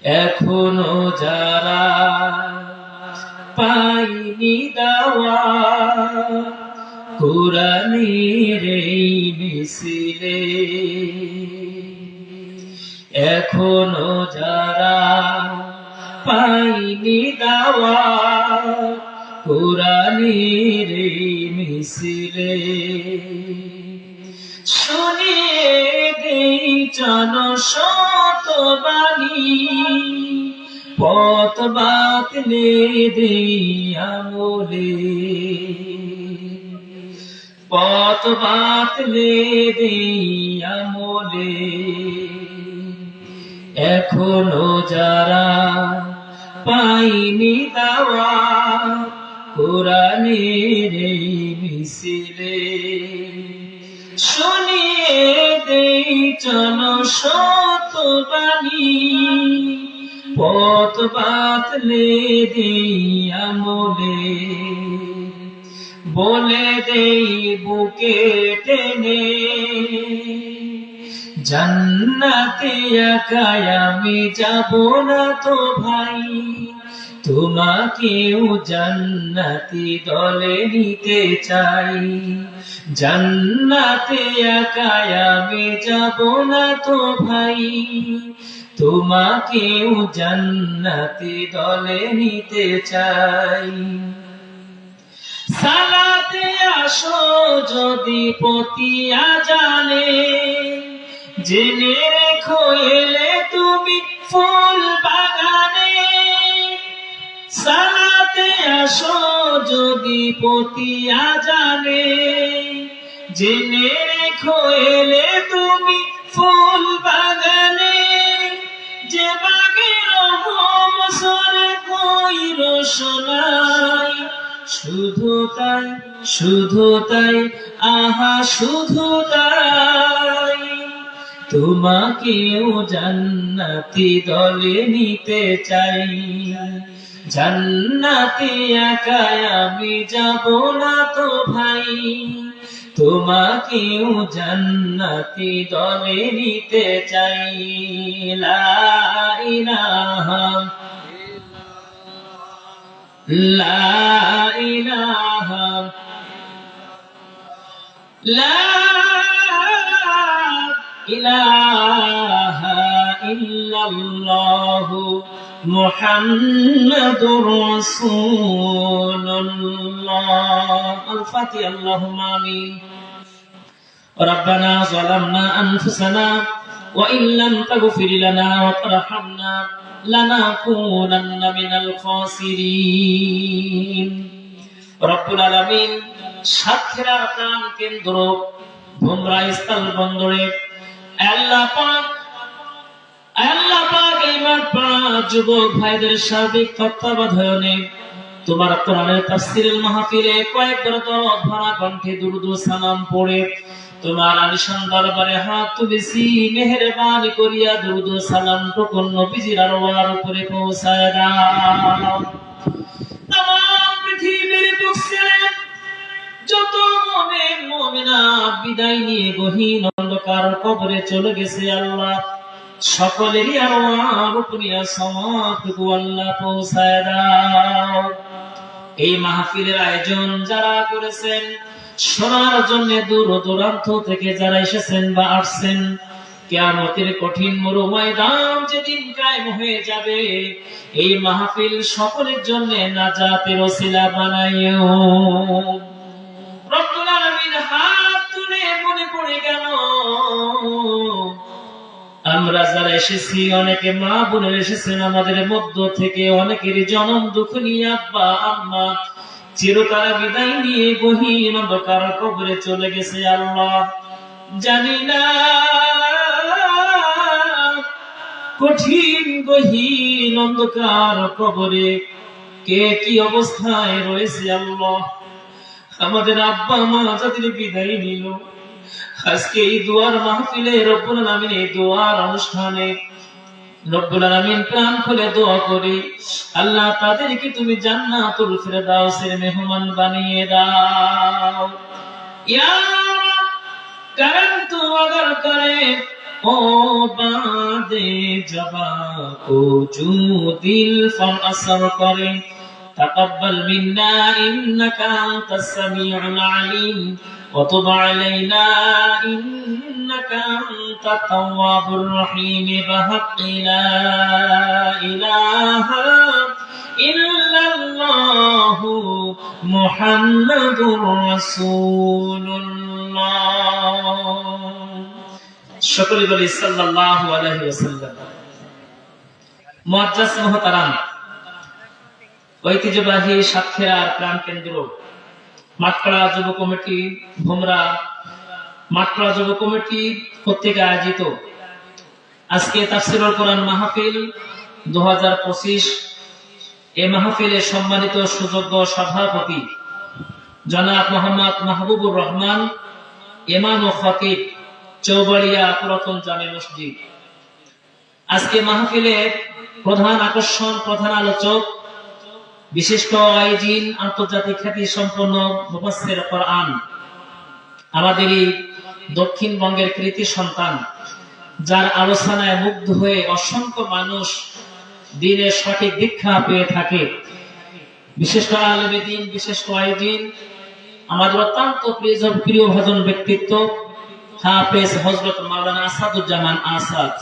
এখনো যারা পাইনি দাওয়া কোরআনের এই মিছিলে, এখনো যারা পাইনি দাওয়া কোরআনের এই মিছিলে, শুনিয়ে দেই জনশত বাণী, পথ বাতলে দেই আমলে, পথ বাতলে দেই আমলে। এখনো যারা পাইনি দাওয়া কোরআনের এই মিছিলে, শুনিয়ে দেই জনশত বাণী, পথ বাতলে দেই আমলে, বলে দেই বুকে টেনে জান্নাতে একাই আমি যাব না তো ভাই, তোমাকেও জান্নাতি দলে নিতে চাই। জান্নাতে একাই আমি যাব না তো ভাই, তোমাকেও জান্নাতি দলে নিতে চাই। সালাতে আসো যদি পতিয়া জানে, জেনে রেখো এলে তুমি ফুল বাগানে। সালাতে আসো যদি পতিয়া জানে, জেনে রেখো এলে তুমি ফুল বাগানে। যে বাগের মসরে কই রোশনাই, শুধু তাই শুধু তাই আহা শুধু তাই, তোমাকেও জান্নাতি দলে নিতে চাই। জান্নাতে একাই আমি যাব না তো ভাই, তোমাকেও জান্নাতি দলে নিতে চাই। লা ইলাহা লা ইলাহা লা ইলাহা ইল্লাল্লাহু মুহাম্মাদুর রাসূলুল্লাহ। আল-ফাতিহা। আল্লাহুম্মা আমিন। রব্বানা যালামনা আনফুসানা ওয়া ইল্লাম তাগফির লানা ওয়া তারহামনা লানাকুনান্না মিনাল খাসিরিন। রব্বুল আলামিন সাতক্ষীরা প্রাণ কেন্দ্র ভোমরা স্থল বন্দরে আল্লাহ পাক এই মাঠপাড়া যুবক ভাইদের সার্বিক তত্ত্বাবধানে তোমার কোরআনের তাফসীরের মাহফিলে কয়েকবার দরদ ভরা কণ্ঠে দুরূদ ও সালাম পড়ে তোমার আলিশান দরবারে হাত তুলেছি, মেহেরবানি করিয়া দুরূদ ও সালাম টুকুন নবীজির আরওয়ার উপরে পৌঁছায় দাও। তামাম পৃথিবীর বুক ছেড়ে যত মুমিন মুমিনাত বিদায় নিয়ে গহীন অন্ধকার কবরে চলে গেছে আল্লাহ, সকলেরই আরওয়ার উপরে সওয়াবটুকু আল্লাহ পৌঁছায় দাও। এই মাহফিলের আয়োজন যারা করেছেন, শোনার জন্য দূর দূরান্ত থেকে যারা এসেছেন বা আসছেন, কিয়ামতের কঠিন মরু ময়দান যেদিন কায়েম হয়ে যাবে, এই মাহফিল সকলের জন্য নাজাতের ওসিলা বানাইও। রব্বুল আলামিন হাত তুলে মনে পড়ে গেল আমরা যারা এসেছি, অনেকে মা বোনের এসেছেন আমাদের মধ্য থেকে, অনেকের জনম দুঃখ নিয়ে আব্বা আম্মা চিরতরে বিদায় নিয়ে গহীন অন্ধকার কবরে চলে গেছে। আল্লাহ জানি না কঠিন গহীন অন্ধকার কবরে কে কি অবস্থায় রয়েছে। আল্লাহ আমাদের আব্বা মা যাদের বিদায় নিল, আজকে এই দোয়ার মাহফিলে রব্বুল আলামিন এই দোয়ার অনুষ্ঠানে রব্বুল আলামিন প্রাণ খুলে দোয়া করি, আল্লাহ তাদেরকে তুমি জান্নাতুল ফিরদাউসের মেহমান বানিয়ে দাও। ইয়া রাব কারণ তো আদর করে ओ बादे जबा को जो दिल फर असर करे तकब्बल मिन्ना इन्नका अंतस समीउल अलीम व तुब अलैना इन्नका अंतात तव्वाबुर रहीम बिहक़्क़ि ला इलाहा इल्लल्लाहु मुहम्मदुर রাসূলুল্লাহ। সকলে বলি সাল্লাল্লাহু আলাইহি ওয়াসাল্লাম। মুআজ্জাজ মুহতারাম, ঐতিহ্যবাহী সাতক্ষীরার প্রাণকেন্দ্র মাঠপাড়া যুব কমিটি ভোমরা মাঠপাড়া যুব কমিটি কর্তৃক আয়োজিত আজকে তাফসীরুল কোরআন মাহফিল 2025। এই মাহফিলের সম্মানিত সুযোগ্য সভাপতি জনাব মোহাম্মদ মাহবুবুর রহমান, ইমাম ও খতিব, চৌবাড়িয়া পুরাতন জামে মসজিদ। আজকে মাহফিলের প্রধান আকর্ষণ, প্রধান আলোচক, বিশিষ্ট আয়োজিন, আন্তর্জাতিক খ্যাতি সম্পন্ন মুফাসসির কোরআন, আমাদেরই দক্ষিণবঙ্গের কৃতি সন্তান, যার আলোচনায় মুগ্ধ হয়ে অসংখ্য মানুষ দিনের সঠিক দীক্ষা পেয়ে থাকে। বিশেষ করে আলেমে দ্বীন, বিশেষ আয়োজিন, আমাদের অত্যন্ত প্রিয় ভাজন ব্যক্তিত্ব হাফেজ হযরত মাওলানা আসাদুজ্জামান আসাদ,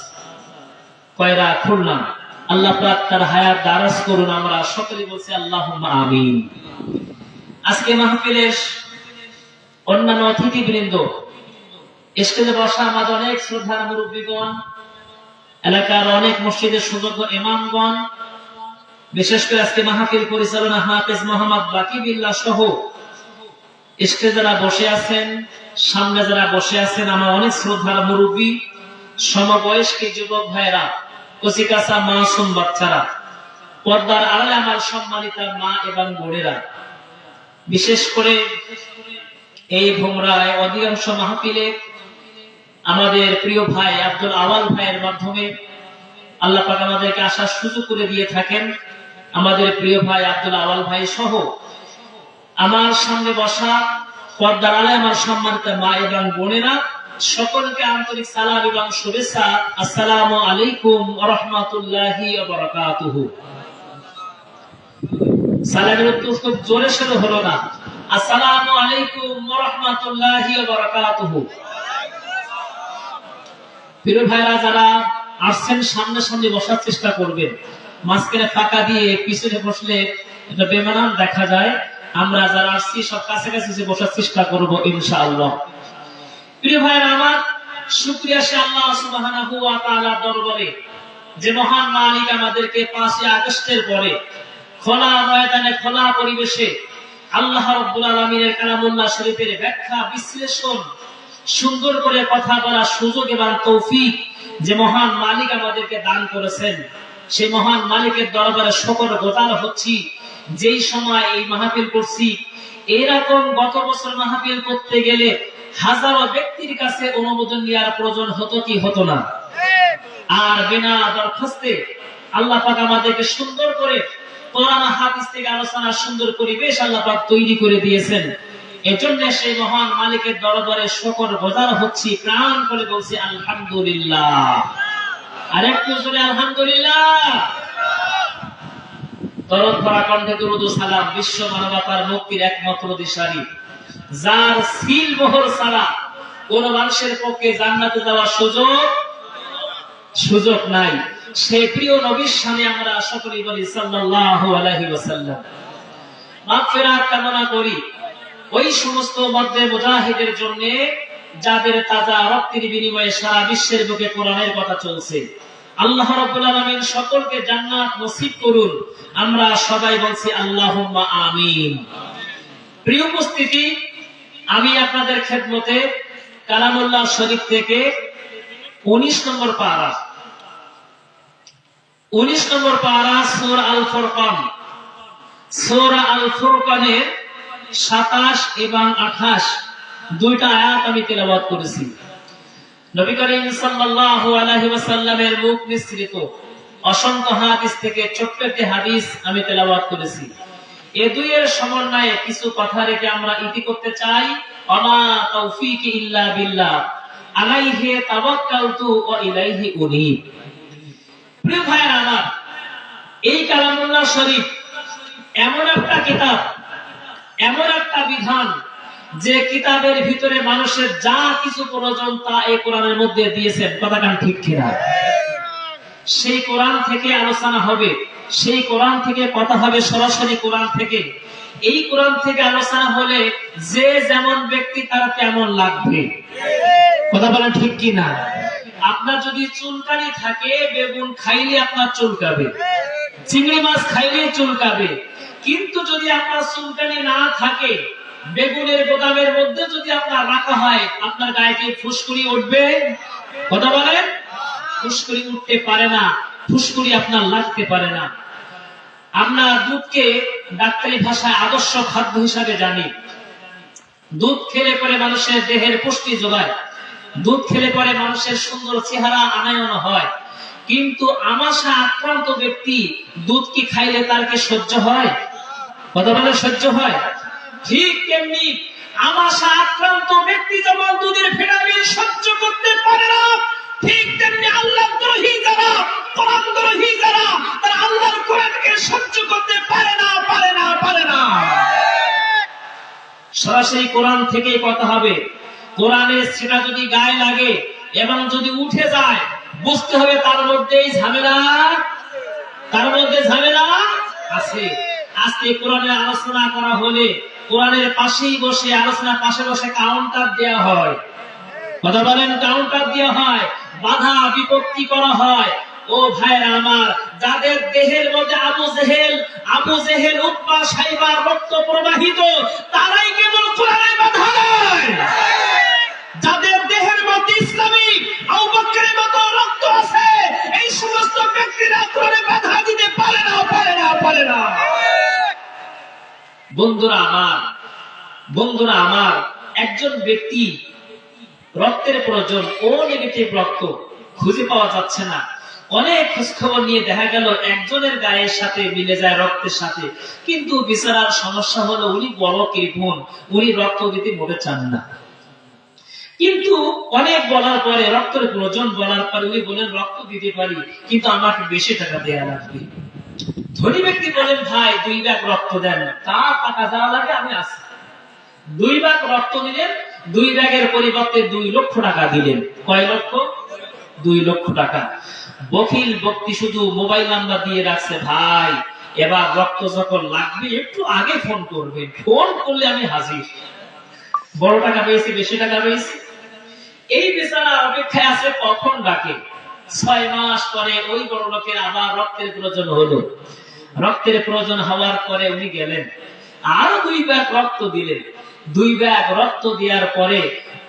কয়রা, খুলনা। আল্লাহ পাক তার হায়াত দারাজ করুন, আমরা সকলে বলছি আল্লাহুম্মা আমিন। আজকে মাহফিলের অন্যান্য অতিথিবৃন্দ, স্টেজে বসা আমাদের অনেক শ্রদ্ধার মুরব্বীগণ, এলাকার অনেক মসজিদের সুযোগ্য ইমামগণ, বিশেষ করে আজকে মাহফিল পরিচালনা হাফেজ মোহাম্মদ বাকি বিল্লাহ সহ স্টেজে যারা বসে আছেন, সামনে যারা বসে আছেন, আমার অনেক শ্রদ্ধার মুরব্বী, সমবয়স্ক যুবক ভাইরা, কচিকাঁচা মাসুম বাচ্চারা, পর্দার আড়ালে আমার সম্মানিত মা এবং বোনেরা, বিশেষ করে এই ভোমরায় অধিকাংশ মাহফিলে আমাদের প্রিয় ভাই আব্দুল আওয়াল ভাইয়ের মাধ্যমে আল্লাহ পাক আমাদেরকে আসার সুযোগ করে দিয়ে থাকেন। আমাদের প্রিয় ভাই আব্দুল আওয়াল ভাই সহ আমার সামনে বসা পর্দার আড়ালে আমার সম্মানিত মা এবং বোনেরা, সকলকে আন্তরিক সালাম এবং শুভেচ্ছা। আসসালামু আলাইকুম ওয়া রাহমাতুল্লাহি ওয়া বারাকাতুহু। সালামের উত্তর খুব জোরে সরে হলো না। আসসালামু আলাইকুম ওয়া রাহমাতুল্লাহি ওয়া বারাকাতুহু। প্রিয় ভাইরা, যারা আসছেন সামনে সামনে বসার চেষ্টা করবেন, মাঝখানে ফাঁকা দিয়ে পিছনে বসলে এটা বেমানান দেখা যায়। আমরা যারা আসছি সব কাছাকাছি বসার চেষ্টা করব ইনশাআল্লাহ। প্রিয় ভাইরা আমার, শুকরিয়া সে আল্লাহ সুবহানাহু ওয়া তাআলার দরবারে, যে মহান মালিক আমাদেরকে 5ই আগস্টের পরে খোলা ময়দানে, খোলা পরিবেশে আল্লাহ রাব্বুল আলামিনের কালামুল্লাহ শরীফের ব্যাখ্যা, বিশ্লেষণ, সুন্দর করে কথা বলার সুযোগ এবং তৌফিক যে মহান মালিক আমাদেরকে দান করেছেন, সেই মহান মালিকের দরবারে শুকর গুজার হচ্ছি। যেই সময় এই মাহফিল করছি, এরকম গত বছর মাহফিল করতে গেলে হাজারো ব্যক্তির কাছে অনুমোদন নেওয়ার প্রয়োজন হতো কি হতো না? আর বিনা দরখাস্তে আল্লাহ পাক আমাদেরকে সুন্দর করে কোরআন হাদিস থেকে আলোচনা, সুন্দর পরিবেশ আল্লাহ পাক তৈরি করে দিয়েছেন। এজন্য সেই মহান মালিকের দরবারে শুকর গুজার হচ্ছি, প্রাণ করে বলছি আলহামদুলিল্লাহ। আর একটু জোরে আলহামদুলিল্লাহ। দরদ ভরা কণ্ঠে দুরূদ ও সালাম বিশ্ব মানবতার মুক্তির একমাত্র দিশারি, যার সিল মোহর ছাড়া কোন মানুষের পক্ষে জান্নাতে যাওয়ার সুযোগ নাই, সেই প্রিয় নবীর সামনে আমরা সকলেই বলি সাল্লাল্লাহু আলাইহি ওয়াসাল্লাম। মাগফিরাত কামনা করি ওই সমস্ত মধ্যে মুজাহিদের জন্য যাদের তাজা রক্তের বিনিময়ে সারা বিশ্বের বুকে কোরআনের কথা চলছে। আল্লাহ রাব্বুল আলামিন সকলকে জান্নাত নসিব করুন, আমরা সবাই বলছি আল্লাহুম্মা আমিন। প্রিয় উপস্থিতি, আমি আপনাদের খেদমতে কালামুল্লাহ শরীফ থেকে 19 নম্বর পারা সূরা আল ফুরকান, সূরা আল ফুরকানের 27 এবং 28 দুইটা আয়াত আমি তেলাওয়াত করেছি। নবী করিম সাল্লাল্লাহু আলাইহি ওয়াসাল্লামের মুখ নিঃসৃত অসংখ্য হাদিস থেকে ছোট্ট একটি হাদিস আমি তেলাওয়াত করেছি। এই দুইয়ের সমন্বয়ে কিছু কথা রেখে আমরা ইতি করতে চাই। ওমা তাওফীকি ইল্লা বিল্লাহ। আলাইহি তাওয়াক্কালতু ওয়া ইলাইহি উনীব। প্রিয় ভাইরা আমার, এই কালামুল্লাহ শরীফ এমন একটা কিতাব, এমন একটা বিধান, যে কিতাবের ভিতরে মানুষের যা কিছু প্রয়োজন তা এই কোরআনের মধ্যে দিয়েছেন। কথাটা ঠিক কিনা? সেই কোরআন থেকে আলোচনা হবে, সেই কোরআন থেকে কথা হবে, সরাসরি কোরআন থেকে। এই কোরআন থেকে আলোচনা হলে যে যেমন ব্যক্তি তার তেমন লাগবে। কথা বলেন ঠিক কিনা? আপনার যদি চুলকানি থাকে, বেগুন খাইলে আপনার চুলকাবে, চিংড়ি মাছ খাইলে চুলকাবে। কিন্তু যদি আপনার চুলকানি না থাকে, বেগুনের গোদামের মধ্যে যদি আপনার রাখা হয়, আপনার গায়ে কি ফুসকুড়ি উঠবে? কথা বলেন, ফুসকুড়ি উঠতে পারে না, ফুসকুড়ি আপনার লাগতে পারে না। আমরা দুধকে ডাক্তারি ভাষায় আদর্শ খাদ্য হিসাবে জানি। দুধ খেলে পরে মানুষের দেহের পুষ্টি যোগায়, দুধ খেলে পরে মানুষের সুন্দর চেহারা আনায়ন হয়। কিন্তু আমাশা আক্রান্ত ব্যক্তি দুধ কি খাইলে তার কি সহ্য হয়? কথা বলে সহ্য হয়? ঠিক তেমনি আমাশা আক্রান্ত ব্যক্তি যেমন দুধের ভিটামিন সহ্য করতে পারে না, ঠিক তেমনি আল্লাহদ্রোহী যারা, কোরআনদ্রোহী যারা, তারা আল্লাহর কোরআনকে সহ্য করতে পারে না, পারে না, পারে না। সরাসরি কোরআন থেকেই কথা হবে। কোরআনের সেটা যদি গায়ে লাগে এবং যদি উঠে যায়, বুঝতে হবে তার মধ্যেই ঝামেলা, তার মধ্যে ঝামেলা আছে। আজকে কোরআনের আলোচনা করা হলে কোরআনের পাশেই বসে, আলোচনার পাশে বসে কাউন্টার দেওয়া হয়। কথা বলেন, কাউন্টার দেওয়া হয়, বাধা বিপত্তি করা হয়। ও ভাইরা আমার, যাদের দেহের মধ্যে আবু জেহেল উতবা সাইবার রক্ত প্রবাহিত, তারাই কেবল কোরআনে বাধা দেয়। যাদের দেহের মধ্যে ইসলামী আবু বকরের মতো রক্ত আছে, এই সমস্ত ব্যক্তিরা কোরআনে বাধা দিতে পারে না, পারে না, পারে না। বন্ধুরা আমার, একজন ব্যক্তি রক্তের প্রয়োজন, ও নেগেটিভ রক্ত খুঁজে পাওয়া যাচ্ছে না। অনেক খোঁজখবর নিয়ে দেখা গেল একজনের গায়ের সাথে মিলে যায়, রক্তের সাথে। কিন্তু বিচারার সমস্যা হলো উনি বড় কৃপণ, উনি রক্ত দিতে মোটে চান না। কিন্তু অনেক বলার পরে, রক্তের প্রয়োজন বলার পরে উনি বলেন রক্ত দিতে পারি, কিন্তু আমাকে বেশি টাকা দেওয়া লাগবে। ধনী ব্যক্তি বলেন ভাই 2 ভাগ রক্ত দেন, তা টাকা দেওয়া লাগে, আমি আছি। 2 ভাগ রক্ত দিলেন, 2 ভাগের পরিবর্তে 2 লক্ষ টাকা দিলেন। কয় লক্ষ? 2 লক্ষ টাকা। বকিল ব্যক্তি শুধু মোবাইল নাম্বার দিয়ে রাখছে, ভাই এবার রক্ত যখন লাগবে একটু আগে ফোন করবেন, ফোন করলে আমি হাজির। বড় টাকা পেয়েছি, বেশি টাকা পেয়েছি। এই বেচারা অপেক্ষায় আছে কখন ডাকে। 6 মাস পরে ওই বড় লোকের আবার রক্তের প্রয়োজন হলো। রক্তের প্রয়োজন হওয়ার পরে উনি গেলেন, আরো 2 ভাগ রক্ত দিলেন। 2 ভাগ রক্ত দেওয়ার পরে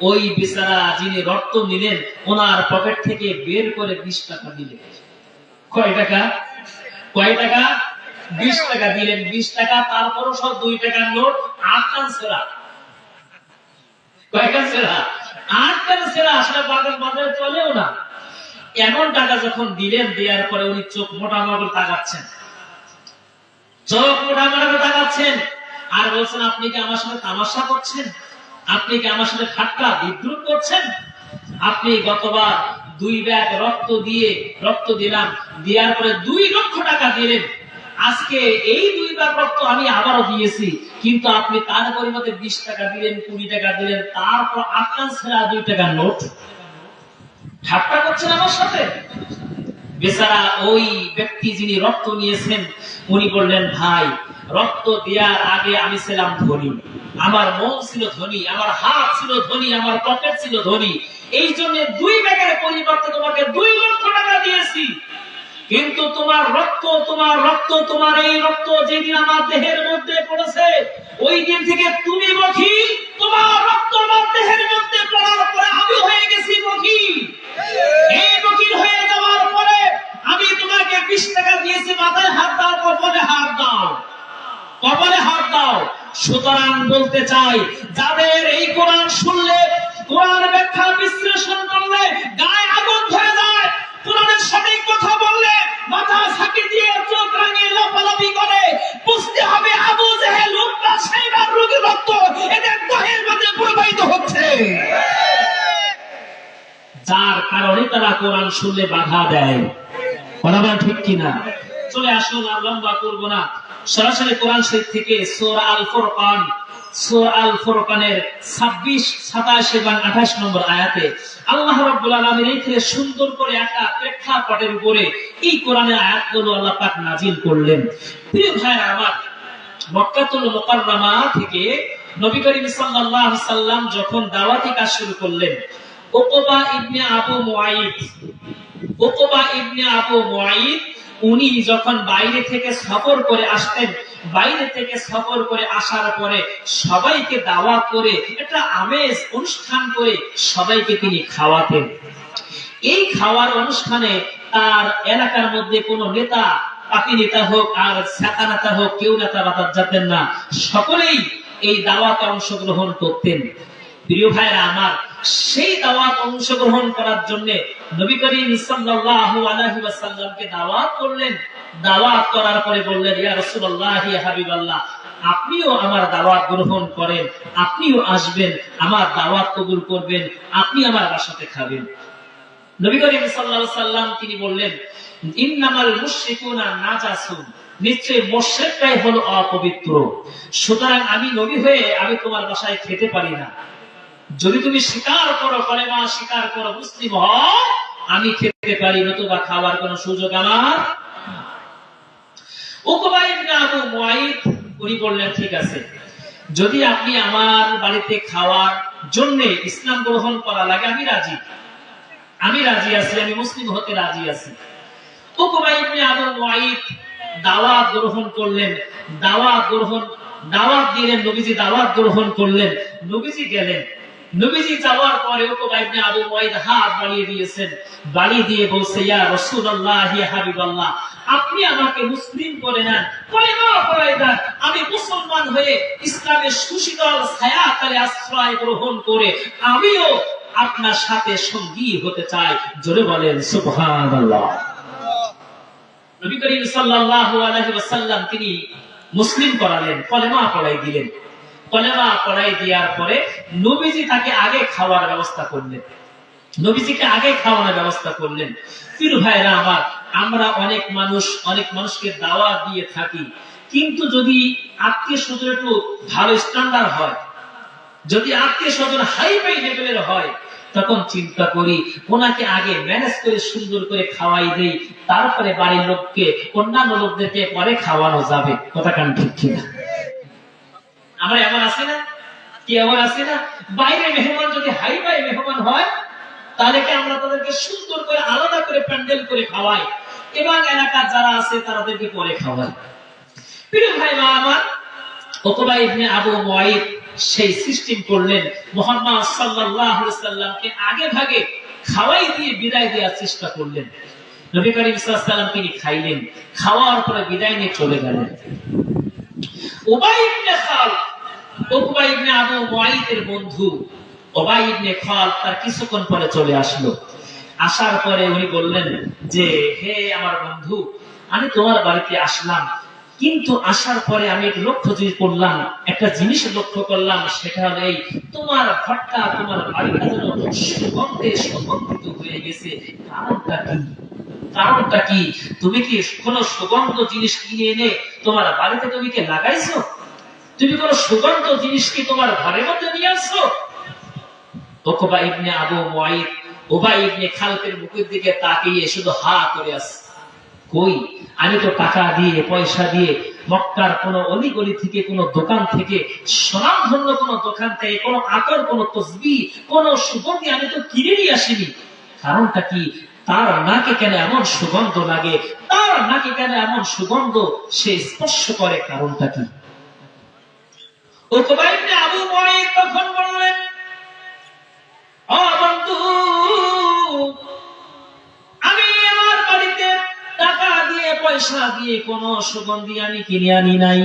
ওই বেচারা যিনি রক্ত নিলেন, ওনার পকেট থেকে বের করে 20 টাকা দিলেন। কয় টাকা? কয় টাকা? 20 টাকা দিলেন। 20 টাকা, তারপরও সব 2 টাকার নোট, 8 কান ছেঁড়া। কয় কান ছেঁড়া? 8 কান ছেঁড়া। আসলে বাজারে চলেও না। এমন টাকা যখন দিলেন, দেওয়ার পরে উনি চোখ মোটা মোটা তাকাচ্ছেন, চোখ মোটা মোটা তাকাচ্ছেন, আর বলছেন আপনি কি আমার সাথে তামাশা করছেন? আপনি কি আমার সাথে ঠাট্টা বিদ্রুপ করছেন? আপনি গতবার 2 ভাগ রক্ত দিলাম, দেওয়ার পরে 2 লক্ষ টাকা দিলেন। আজকে এই 2 ভাগ রক্ত আমি আবারও দিয়েছি, কিন্তু আপনি তার পরিবর্তে 20 টাকা দিলেন, 20 টাকা দিলেন, তারপর 8 কান ছেঁড়া 2 টাকার নোট। ঠাট্টা করছেন আমার সাথে? বেচারা ওই ব্যক্তি যিনি রক্ত নিয়েছেন, উনি বললেন ভাই রক্ত দেওয়ার আগে আমি ছিলাম ধনী, আমার মন ছিল ধনী, আমার হাত ছিল ধনী, আমার পকেট ছিল ধনী, এই জন্য 2 ভাগের পরিবর্তে তোমাকে 2 লক্ষ টাকা দিয়েছি। কিন্তু তোমার এই রক্ত যেদিন আমার দেহের মধ্যে পড়েছে, ওই দিন থেকে তুমি বখিল। তোমার রক্ত আমার দেহের মধ্যে পড়ার পরে আমি হয়ে গেছি বখিল। এই বখিল হয়ে যাওয়ার পরে আমি তোমাকে 20 টাকা দিয়েছি, মাথায় হাত দাও, কপালে হাত দাও, কপালে হাত দাও। সুতরাং বলতে চাই, যাদের এই কোরআন শুনলে, কোরআন ব্যাখ্যা বিশ্লেষণ করলে গায়ে আগুন ধরে যায়, কোরআনের সঠিক কথা বললে মাথা ঝাঁকি দিয়ে চোখ রাঙিয়ে লাফালাফি করে, বুঝতে হবে আবু জেহেল উতবা সাইবার রোগী রক্ত এদের দেহের মধ্যে প্রবাহিত হচ্ছে। যার কারণে তারা কোরআন শুনলে বাধা দেয়। কথা বলা ঠিক কিনা? চলে আসুন, আর লম্বা করবো না, সরাসরি কোরআন শরীফ থেকে সূরা আল ফুরকান, সূরা আল ফুরকানের 26, 27 এবং 28 নম্বর আয়াতে আল্লাহ রাব্বুল আলামিন এইখানে সুন্দর করে একটা প্রেক্ষাপটের উপরে এই কোরআনের আয়াতগুলো আল্লাহ পাক নাজিল করলেন। প্রিয় ভাইরা আমার, মক্কাতুল মুকাররমা থেকে নবী করিম সাল্লাল্লাহু আলাইহি সাল্লাম যখন দাওয়াতি কাজ শুরু করলেন, উকবা ইবনে আবু মুআইদ উনি যখন বাইরে থেকে সফর করে আসতেন, বাইরে থেকে সফর করে আসার পরে সবাইকে দাওয়াত করে একটা আমেজ অনুষ্ঠান করে সবাইকে তিনি খাওয়াতেন। এই খাওয়ার অনুষ্ঠানে তার এলাকার মধ্যে কোনো নেতা, পাতি নেতা হোক আর ছাতা নেতা হোক, কেউ নেতা বাতার যেতেন না, সকলেই এই দাওয়াতে অংশগ্রহণ করতেন। প্রিয় ভাইরা আমার, সেই দাওয়াত অংশগ্রহণ করার জন্য নবী করিম সাল্লাল্লাহু আলাইহি ওয়াসাল্লামকে দাওয়াত করলেন। দাওয়াত করার পরে বললেন, ইয়া রাসূলুল্লাহ, ইয়া হাবিবাল্লাহ, আপনিও আমার দাওয়াত গ্রহণ করেন, আপনিও আসবেন, আমার দাওয়াত কবুল করবেন, আপনি আমার বাসাতে খাবেন। নবী করিম সাল্লাল্লাহু আলাইহি ওয়াসাল্লাম তিনি বললেন, ইন্নামাল মুশরিকুনা নাজাসুন, নিশ্চয়ই মুশরিকরাই হলো অপবিত্র, সুতরাং আমি নবী হয়ে আমি তোমার বাসায় খেতে পারি না। যদি তুমি স্বীকার করো, কলেমা স্বীকার করো, মুসলিম হও, আমি খেতে পারি, নতুবা খাওয়ার কোনো সুযোগ আমার। উকবা ইবনে আবু মুআইদ উনি বললেন, ঠিক আছে, যদি আপনি আমার বাড়িতে খাওয়ার জন্য ইসলাম গ্রহণ করা লাগে, আমি রাজি আছি, আমি মুসলিম হতে রাজি আছি। উকবা ইবনে আবু মুআইদ দাওয়াত গ্রহণ করলেন, দাওয়াত দিলেন, নবীজি দাওয়াত গ্রহণ করলেন, নবীজি গেলেন। নবীজি যাওয়ার পরে উকবা ইবনে আবু মুআইদ হাত বাড়িয়ে দিয়েছেন, বাড়িয়ে দিয়ে বলছে, ইয়া রাসূলুল্লাহ, ইয়া হাবিবাল্লাহ, আপনি আমাকে মুসলিম করে নেন, কলেমা পড়াই দেন, আমি মুসলমান হয়ে ইসলামের সুশীতল ছায়াতলে আশ্রয় গ্রহণ করে আমিও আপনার সাথে সঙ্গী হতে চাই। জোরে বলেন সুবহানাল্লাহ। নবী করিম সাল্লাল্লাহু আলাইহি ওয়াসাল্লাম তিনি মুসলিম করালেন, কলেমা পড়াই দিলেন। কলেমা পড়াই দেওয়ার পরে নবীজি তাকে আগে খাওয়ার ব্যবস্থা করলেন, নবীজিকে আগে খাওয়ানোর ব্যবস্থা করলেন। প্রিয় ভাইরা আমার, আমরা অনেক মানুষকে দাওয়াত দিয়ে থাকি, কিন্তু যদি আত্মীয় স্বজন একটু ভালো স্ট্যান্ডার্ড হয়, যদি আত্মীয় স্বজন হাই ফাই লেভেলের হয়, তখন চিন্তা করি ওনাকে আগে ম্যানেজ করে সুন্দর করে খাওয়াই দেই, তারপরে বাড়ির লোককে, অন্যান্য লোকদেরকে পরে খাওয়ানো যাবে। কথা কান ঠিক কিনা? আমরা এমন আছি না? কি এমন আছি না? বাইরে মেহমান যদি হাই ফাই মেহমান হয়, তাহলে কি আমরা তাদেরকে সুন্দর করে আলাদা করে প্যান্ডেল করে খাওয়াই, এবং এলাকার যারা আছে তাদেরকে পরে খাওয়াই। প্রিয় ভাই মা আমার, উকবা ইবনে আবু মুআইদ সেই সিস্টেম করলেন, মুহাম্মদ সাল্লাল্লাহু আলাইহি সাল্লামকে আগে ভাগে খাওয়াই দিয়ে বিদায় দেওয়ার চেষ্টা করলেন। নবী করিম সাল্লাল্লাহু আলাইহি সাল্লাম তিনি খাইলেন, খাওয়ার পরে বিদায় নিয়ে চলে গেলেন। উবাই ইবনে খালদ, উকবা ইবনে আবু মুআইদের বন্ধু উবাই ইবনে খালদ তার কিছুক্ষণ পরে চলে আসলো। আসার পরে উনি বললেন যে, হে আমার বন্ধু, আমি তোমার বাড়িতে আসলাম, কিন্তু আসার পরে আমি একটা জিনিস লক্ষ্য করলাম, সেটা হলো এই, তোমার ঘরটা, তোমার বাড়িটা যেন সুগন্ধে সুগন্ধিত হয়ে গেছে। কারণটা কি? তুমি কি কোনো সুগন্ধ জিনিস কিনে এনে তোমার বাড়িতে তুমি কি লাগাইছো? তুমি কোন সুগন্ধ জিনিস কি তোমার ঘরের মধ্যে নিয়ে আসছো? উকবা ইবনে আবু মুআইদ উবাই ইবনে খালদের মুখের দিকে তাকিয়ে শুধু হা করে আছে। কই, আমি তো টাকা দিয়ে, পয়সা দিয়ে মক্কার কোন অলিগলি থেকে, কোন দোকান থেকে, স্বনামধন্য কোন দোকান থেকে কোন আতর, কোন তসবিহ, কোন সুগন্ধি আমি তো কিনে নিয়ে আসিনি। কারণটা কি? তার নাকে কেন এমন সুগন্ধ লাগে? তার নাকে কেন এমন সুগন্ধ সে স্পর্শ করে? কারণটা কি? উকবা ইবনে আবু মুআইদ তখন বললেন, ও বন্ধু, আমি আমার বাড়িতে টাকা দিয়ে, পয়সা দিয়ে কোন সুগন্ধি আমি কিনে আনি নাই,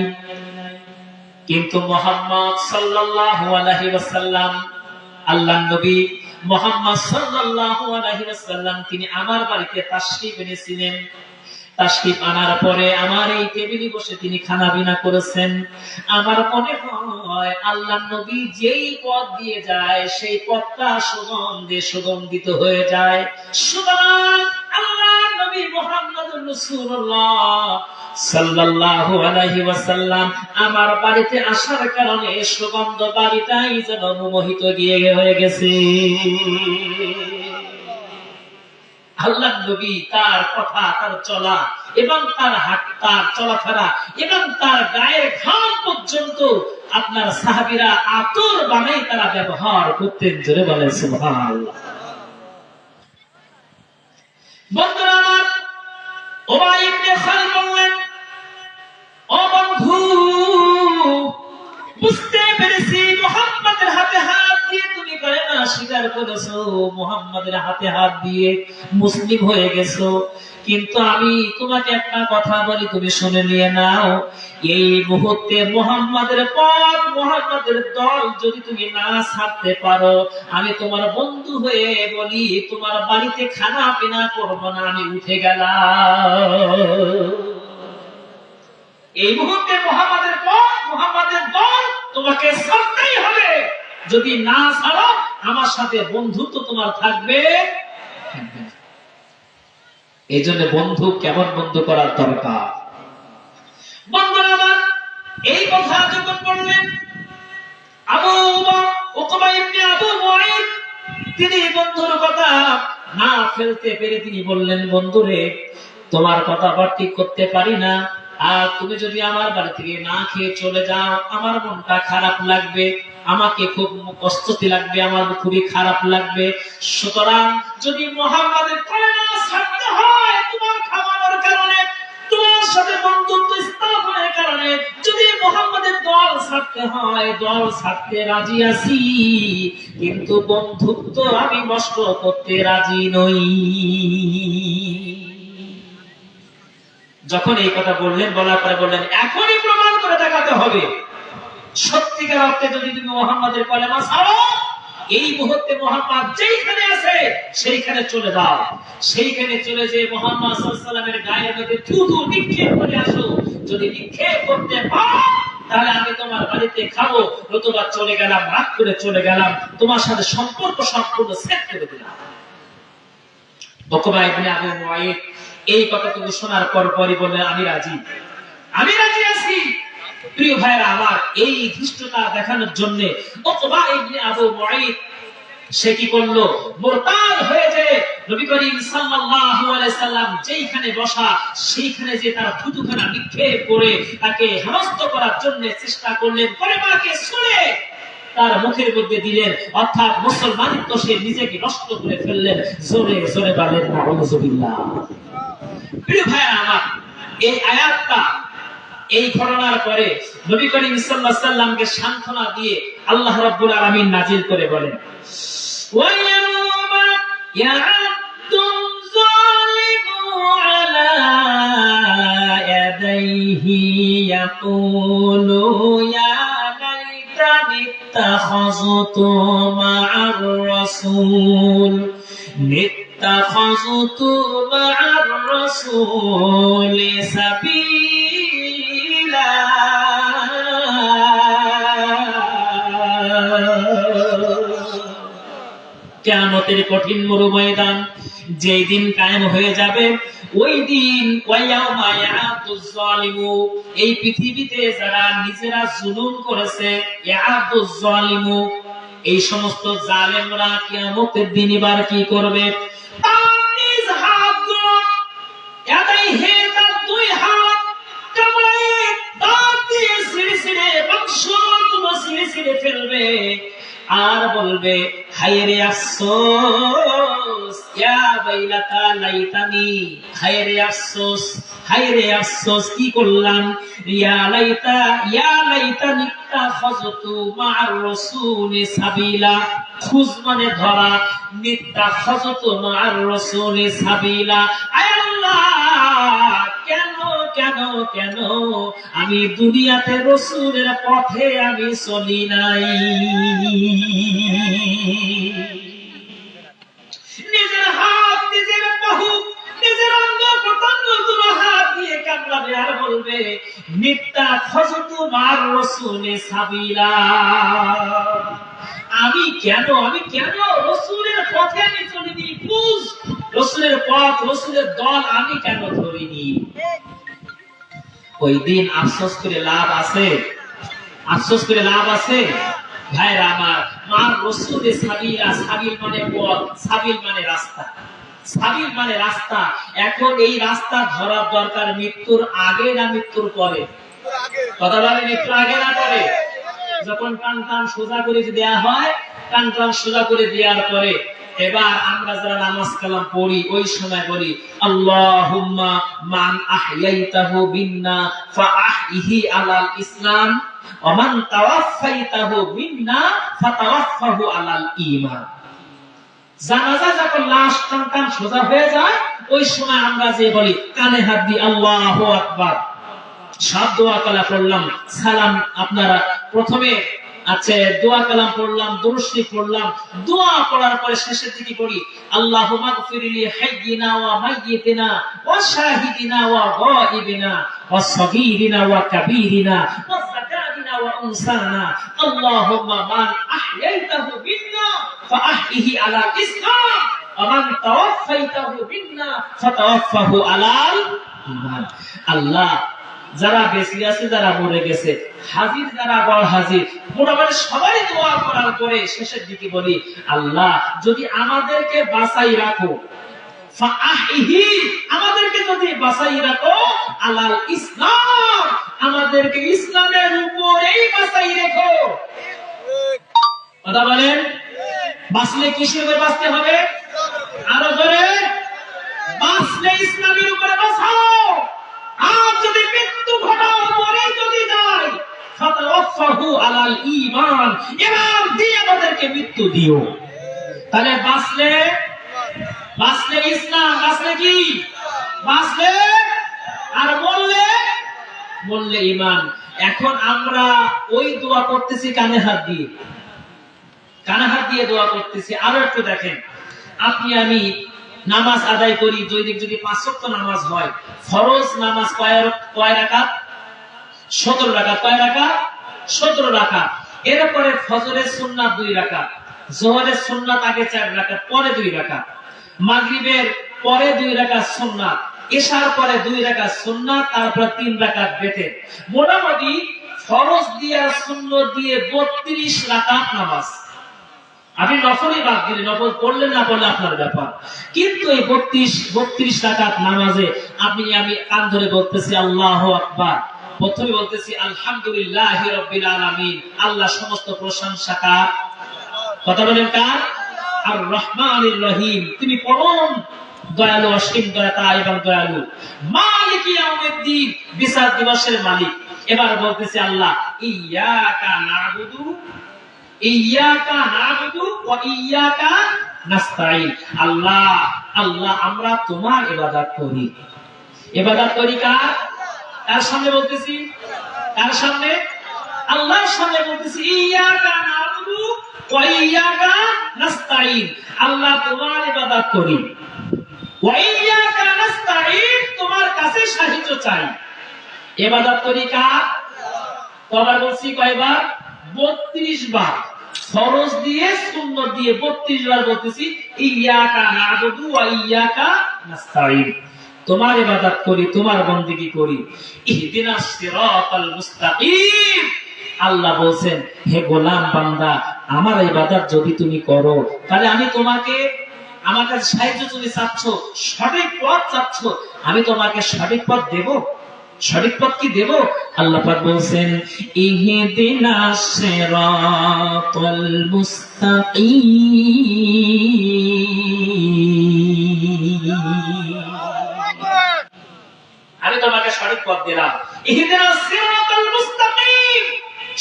কিন্তু মুহাম্মদ সাল্লাল্লাহু আলাইহি ওয়াসাল্লাম, আল্লাহর নবী মুহাম্মদ সাল্লাল্লাহু আলাইহি ওয়াসাল্লাম তিনি আমার বাড়িতে তাশরীফ এনেছিলেন। তাশরিফ আনার পরে আমার এই টেবিলে বসে তিনি খানা বিনা করেছেন। আমার মনে হয় আল্লাহর নবী যেই পথ দিয়ে যায় সেই পথটা সুগন্ধে সুগন্ধিত হয়ে যায়। সুতরাং আল্লাহর নবী মুহাম্মদুর রাসূলুল্লাহ সাল্লাল্লাহু আলাইহি ওয়াসাল্লাম আমার বাড়িতে আসার কারণে সুগন্ধ বাড়িটাই যেন মোহিত হয়ে গেছে। আল্লাহর নবী তার কথা, তার চলা এবং তার হাত, তার চলাফেরা এবং তার গায়ের ঘাম পর্যন্ত আপনার সাহাবীরা আতর বানাই তারা ব্যবহার করতেন। জোরে বলেন সুবহানাল্লাহ। বন্ধুরা আমার, উবাই ইবনে খালিদ বললেন, ও বন্ধু, বুঝতে পেরেছি মুহাম্মাদের হাতে হাত দিয়ে তুমি করে না স্বীকার করেছো, মুহাম্মাদের হাতে হাত দিয়ে মুসলিম হয়ে গেছো। কিন্তু আমি তোমাকে একটা কথা বলি, তুমি শুনে নিয়ে নাও। এই মুহূর্তে মুহাম্মাদের পথ, মুহাম্মাদের দল যদি তুমি না ছাড়তে পারো, আমি তোমার বন্ধু হয়ে বলি তোমার বাড়িতে খানা পিনা করবো না, আমি উঠে গেলাম। এই মুহূর্তে মুহাম্মাদের পথ, মুহাম্মাদের দল তোমাকে ছাড়তেই হবে। যদি না ছাড়ো আমার সাথে বন্ধুত্ব তোমার থাকবে। এই জন্য বন্ধু কেমন বন্ধু করার দরকার। বন্ধুরা আমার, এই কথা যখন বললেন উকবা ইবনে আবু মুআইদ, তিনি বন্ধুর কথা না ফেলতে পেরে তিনি বললেন, বন্ধুরে, তোমার কথা ঠিক করতে পারি না, আর তুমি যদি আমার বাড়ি থেকে না খেয়ে চলে যাও আমার মনটা খারাপ লাগবে, আমাকে খুব কষ্টতি লাগবে, আমার খুবই খারাপ লাগবে। সুতরাং যদি মুহাম্মাদের কলেমা ছাড়তে হয় তোমার খাওয়ানোর কারণে, তোমার সাথে বন্ধুত্ব স্থাপনের কারণে, যদি মুহাম্মাদের দল ছাড়তে হয় দল ছাড়তে রাজি আছি, কিন্তু বন্ধুত্ব আমি নষ্ট করতে রাজি নই। যখন এই কথা বললেন, বলার পরে বললেন, এখনই প্রমাণ করে দেখাতে হবে সত্যিকার অর্থে যদি তুমি মুহাম্মাদের কলেমা ছাড়ো, এই মুহূর্তে মুহাম্মদ যেইখানে আছে সেইখানে চলে যাও, সেইখানে চলে যে মুহাম্মদ সাল্লাল্লাহু আলাইহি ওয়াসাল্লামের গায়ের মধ্যে থুথু নিক্ষেপ করে আসো। যদি নিক্ষেপ করতে পারো তাহলে আমি তোমার বাড়িতে খাবো, নতুবা চলে গেলাম, রাগ করে চলে গেলাম, তোমার সাথে সম্পর্ক সম্পূর্ণ সেট করে দিলাম। উকবা ইবনে আবু মুআইদ এই কথাটুকু শোনার পরই বললেন, আমি রাজি, আমি রাজি আছি। প্রিয় ভাইরা আমার, এই ধৃষ্টতা দেখানোর জন্য উকবা ইবনে আবু মুআইদ সে কি করলো, মুরতাদ হয়ে যে নবী করিম সাল্লাল্লাহু আলাইহি সাল্লাম যেইখানে বসা সেইখানে যে তার থুতুখানা নিক্ষেপ করে তাকে হেনস্থ করার জন্য চেষ্টা করলেন, কলেমাকে শুনে তার মুখের মধ্যে দিলেন, অর্থাৎ মুসলমানিত্ব সে নিজেকে নষ্ট করে ফেললেন। জোরে জোরে বলেন নাউযুবিল্লাহ। প্রিয় ভাইরা আমার, এই আয়াতটা, এই ঘটনার পরে নবী করিম সাল্লাল্লাহু আলাইহি সাল্লামকে সান্ত্বনা দিয়ে আল্লাহ রাব্বুল আলামিন নাজিল করে বলেন, ওয়ায়াউমা ইয়া'আদ্দুল যালিমু আলা ইয়াদাইহি ইয়াকুলু ইয়া লাইতানি ইত্তাখাযতু মা'আর রাসূল ইত্তাখাযতু মা'আর রাসূল সাবিলা। কিয়ামতের কঠিন মরু ময়দান যেই দিন কায়েম হয়ে যাবে, ওই দিন ওয়ায়াউমা ইয়া'আদুজ যালিমু, এই পৃথিবীতে যারা নিজেরা জুলুম করেছে, ইয়া'আদুজ যালিমু, এই সমস্ত জালেমরা কিয়ামতের দিন এবার কি করবে, তার নিজ হাতগুলো, ইয়াদাইহি, তার দুই হাত কামড়ে দাঁত দিয়ে ছিঁড়ে ছিঁড়ে মাংসগুলো ছিঁড়ে ছিঁড়ে ফেলবে আর বলবে, হায় রে আফসোস, ইয়া বাইলাতা লাইতানি, হায় রে আফসোস, হায় রে আফসোস, কি করলাম, ইয়া লাইতানি ইত্তাখাযতু মা'আর রাসূলি সাবিলা, খুজ মানে ধরা, ইত্তাখাযতু মা'আর রাসূলি সাবিলা। আয় আল্লাহ, কেন কেন কেন আমি দুনিয়াতে রাসূলের পথে আমি চলি নাই। নিজের হাত, নিজের বাহু, নিজের অঙ্গ প্রত্যঙ্গ গুলো কামড়াবে আর বলবে নিত্যা খজতু মার রাসূলে সাবিলা, আমি কেন রাসূলের পথে আমি চলিনি, বুঝ রাসূলের পথ রাসূলের দল আমি কেন ধরিনি। ওই দিন আফসোস করে লাভ আছে? আফসোস করে লাভ আছে? ভাইরা আমার, মার রাসূলে সাবিলা, সাবিল মানে পথ, সাবিল মানে রাস্তা, সাবিল মানে রাস্তা। এখন এই রাস্তা ধরার দরকার মৃত্যুর আগে না মৃত্যুর পরে? কথা বলে, মৃত্যুর আগে না পরে? যখন কান টান সোজা করে দেয়া হয়, কান টান সোজা করে দেওয়ার পরে এবার আমরা যারা নামাজ কালাম পড়ি ওই সময় বলি আল্লাহুম্মা মান আহইয়াইতাহু বিন্না ফাআহইহি আলাল ইসলাম ওয়া মান তাওয়াফাইতাহু বিন্না ফাতাওয়াফাহু আলাল ঈমান। জানাজা যখন লাশ টান সোজা হয়ে যায় ওই সময় আমরা যে বলি কানে হাত দিয়ে আল্লাহু আকবার, সব দোয়া কালাম পড়লাম, সালাম আপনারা প্রথমে আচ্ছা দোয়া কালাম পড়লাম, দুরূদ শরীফ পড়লাম, দোয়া পড়ার পরে শেষের দিকে পড়ি আল্লাহুম্মা গফিরলি হাইয়িনা ওয়া মাইয়িতিনা ওয়া শাহিদিনা ওয়া গায়িবিনা ওয়া সাগীরিনা ওয়া কাবীরিনা ওয়া যাকারিনা ওয়া উনসানা আল্লাহুম্মা মান আহইয়াইতাহু বিন্না ফাআহইহি আলা ইসলাম ওয়া মান তাওয়াফাইতাহু বিন্না ফাতাওয়াফাহু আলাল ঈমান। আল্লাহ যারা বেঁচে আছে, যারা মরে গেছে, হাজির যারা গড় হাজির, মোটামুটি সবাই দোয়া করার পরে শেষের দিকে বলি আল্লাহ যদি আমাদেরকে বাঁচাই রাখো, ফাআহইহি আমাদেরকে যদি বাঁচাই রাখো আলাল ইসলাম আমাদেরকে ইসলামের উপরেই বাঁচাই রেখো। কথা বলেন, বাঁচলে কিসের উপরে বাঁচতে হবে? আরো জোরে, বাঁচলে ইসলামের উপরে বাঁচাও। আর যদি মৃত্যু ঘটাও পরে যদি যায় ফাতাওয়াফাহু আলাল ঈমান, ঈমান দিয়ে আমাদেরকে মৃত্যু দিও। তাহলে বাঁচলে ইসলাম, বাঁচলে কি? বাঁচলে আর বললে ঈমান। এখন আমরা ওই দোয়া করতেছি কানে হাত দিয়ে দোয়া করতেছি। আরো একটু দেখেন, আপনি আমি নামাজ আদায় করি দৈনিক যদি 5 ওয়াক্ত নামাজ হয়, ফরজ নামাজ কয় রাকাত? 17 রাকাত। কয় রাকাত? 17 রাকাত। এরপরে ফজরের সুন্নাত 2 রাকাত, যোহরের সুন্নাত আগে 4 রাকাত, পরে 2 রাকাত, মাগরিবের পরে 2 রাকাত সুন্নাত, ইশার পরে 2 রাকাত সুন্নাত, তারপর 3 রাকাত বেতের। মোটামুটি ফরজ দিয়ে আর সুন্নাত দিয়ে 32 রাকাত নামাজ। আপনি নফলই বাদ দিলে, নফল পড়লেন না পড়লে আপনার ব্যাপার, কিন্তু এই 32 রাকাত নামাজে আপনি আমি কান ধরে বলতেছি আল্লাহু আকবার, প্রথমে বলতেছি আলহামদুলিল্লাহি রাব্বিল আলামিন, আল্লাহ সমস্ত প্রশংসা কার? কথা বলেন কার? আর রহমানির রহিম, তিনি পরম দয়ালু, অসীম দয়াতা এবং দয়ালু। মালিক ইয়াউমিদ্দিন, বিচার দিবসের মালিক। এবার বলতেছি আল্লাহ ইয়্যাকা না'বুদু ওয়া ইয়্যাকা নাস্তাঈন, আল্লাহ আমরা তোমার ইবাদত করি। ইবাদত করি কার? কার সামনে বলতেছি? কার সামনে? আল্লাহর সামনে বলতেছি ইয়্যাকা না'বুদু ওয়া ইয়্যাকা নাস্তাঈন, আল্লাহ তোমার ইবাদত করি, ওয়া ইয়্যাকা নাস্তাঈন তোমার কাছে সাহায্য চাই। ইবাদত করি কার? কবার বলছি কয়বার? 32 বার। ফরজ দিয়ে সুন্নাত দিয়ে 32 বার বলতেছি ইয়্যাকা না'বুদু ওয়া ইয়্যাকা নাস্তাঈন, তোমার ইবাদত করি, তোমার বন্দেগী করি। ইহদিনাস সিরাতাল মুস্তাকিম, আল্লাহ বলেন হে গোলাম বান্দা আমার ইবাদত যদি তুমি করো তাহলে আমি তোমাকে, আমার কাছে সাহায্য তুমি চাচ্ছ, সঠিক পথ চাচ্ছ, আমি তোমাকে সঠিক পথ দেব। সঠিক পথ কি দেব? আল্লাহ পাক বলেন ইহদিনাস সিরাতাল মুস্তাকিম, আমি তোমাকে সঠিক পথ দিলাম। ইহদিনাস সিরাতাল মুস্তাকিম,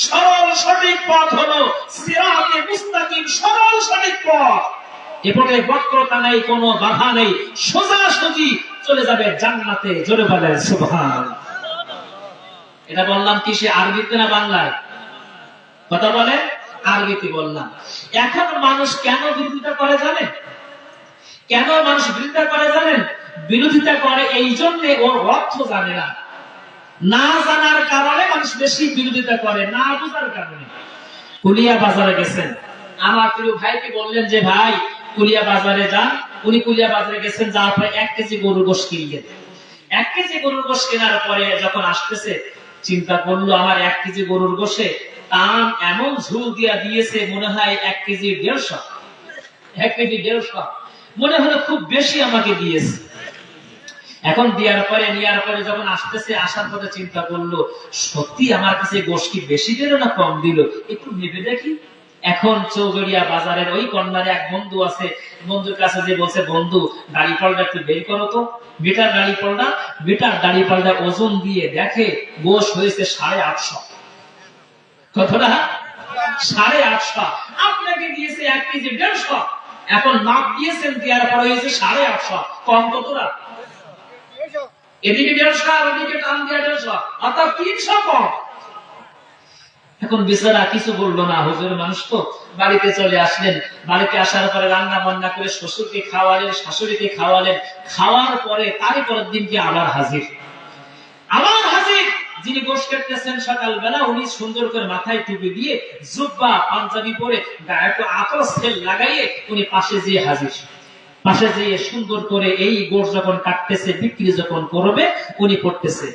সরল সঠিক পথ হলো সিরাতে মুস্তাকিম, সরল সঠিক পথ। এপটে বক্রতা নেই, কোনো বাধা নেই, সোজাসুজি চলে যাবে জান্নাতে। জোরে বলেন সুবহানাল্লাহ। এটা বললাম কিসে? আরবিতে না বাংলায়? কথা বলে, আরবিতে বললাম। এখন মানুষ কেন বিরোধিতা করে জানেন? কেন মানুষ বিরোধিতা করে জানেন? বিরোধিতা করে এই জন্য ওর অর্থ জানে না। না জানার কারণে মানুষ বেশি বিরোধিতা করে, না বুঝার কারণে। কুলিয়া বাজারে গেছেন, আমার প্রিয় ভাইকে বললেন যে ভাই কুলিয়া বাজারে যান। উনি কুলিয়া বাজারে গেছেন, যাওয়ার পরে 1 কেজি গরুর গোশত কিনলেন। 1 কেজি গরুর গোশত কেনার পরে যখন আসতেছে, চিন্তা করলো আমার 1 কেজি গরুর গোশে দাম এমন ঝুল দিয়া দিয়েছে, মনে হয় 1 কেজি 150, 1 কেজি 150 মনে হলো খুব বেশি আমাকে দিয়েছে। এখন নেওয়ার পরে যখন আসতেছে, আসার পরে চিন্তা করলো সত্যি আমার কাছে গোশত কি বেশি দিল না কম দিল, একটু ভেবে দেখি। এখন চৌগড়িয়া বাজারের ওই কর্নারে এক বন্ধু আছে, বন্ধুর কাছে যে বলছে বন্ধু দাড়ি পাল্টা একটু বের করো তো, বেটার দাড়ি পাল্টা ওজন দিয়ে দেখে গোশ হয়েছে 850। কতটা? 850। আপনাকে দিয়েছে 1 কেজি 150, এখন মাপ দিয়েছেন, দেওয়ার পরে হয়েছে 850, কম কতটা? এদিকে 150, ওদিকে টান দিয়ে 150, অর্থাৎ 300 কম। এখন বেচারা কিছু বললো না, হুজুর মানুষ তো। বাড়িতে চলে আসলেন, বাড়িতে আসার পরে রান্না বান্না করে শ্বশুরকে খাওয়ালেন, শাশুড়িকে খাওয়ালেন। খাওয়ার পরে তারপরের দিনকে আবার হাজির। যিনি গোশত কাটতেছেন সকালবেলা, উনি সুন্দর করে মাথায় টুপি দিয়ে জুব্বা পাঞ্জাবি পরে গায়ে একটু আতর তেল লাগাইয়ে উনি পাশে যেয়ে হাজির। পাশে যেয়ে সুন্দর করে এই গোশত যখন কাটতেছে, বিক্রি যখন করবে, উনি পড়তেছে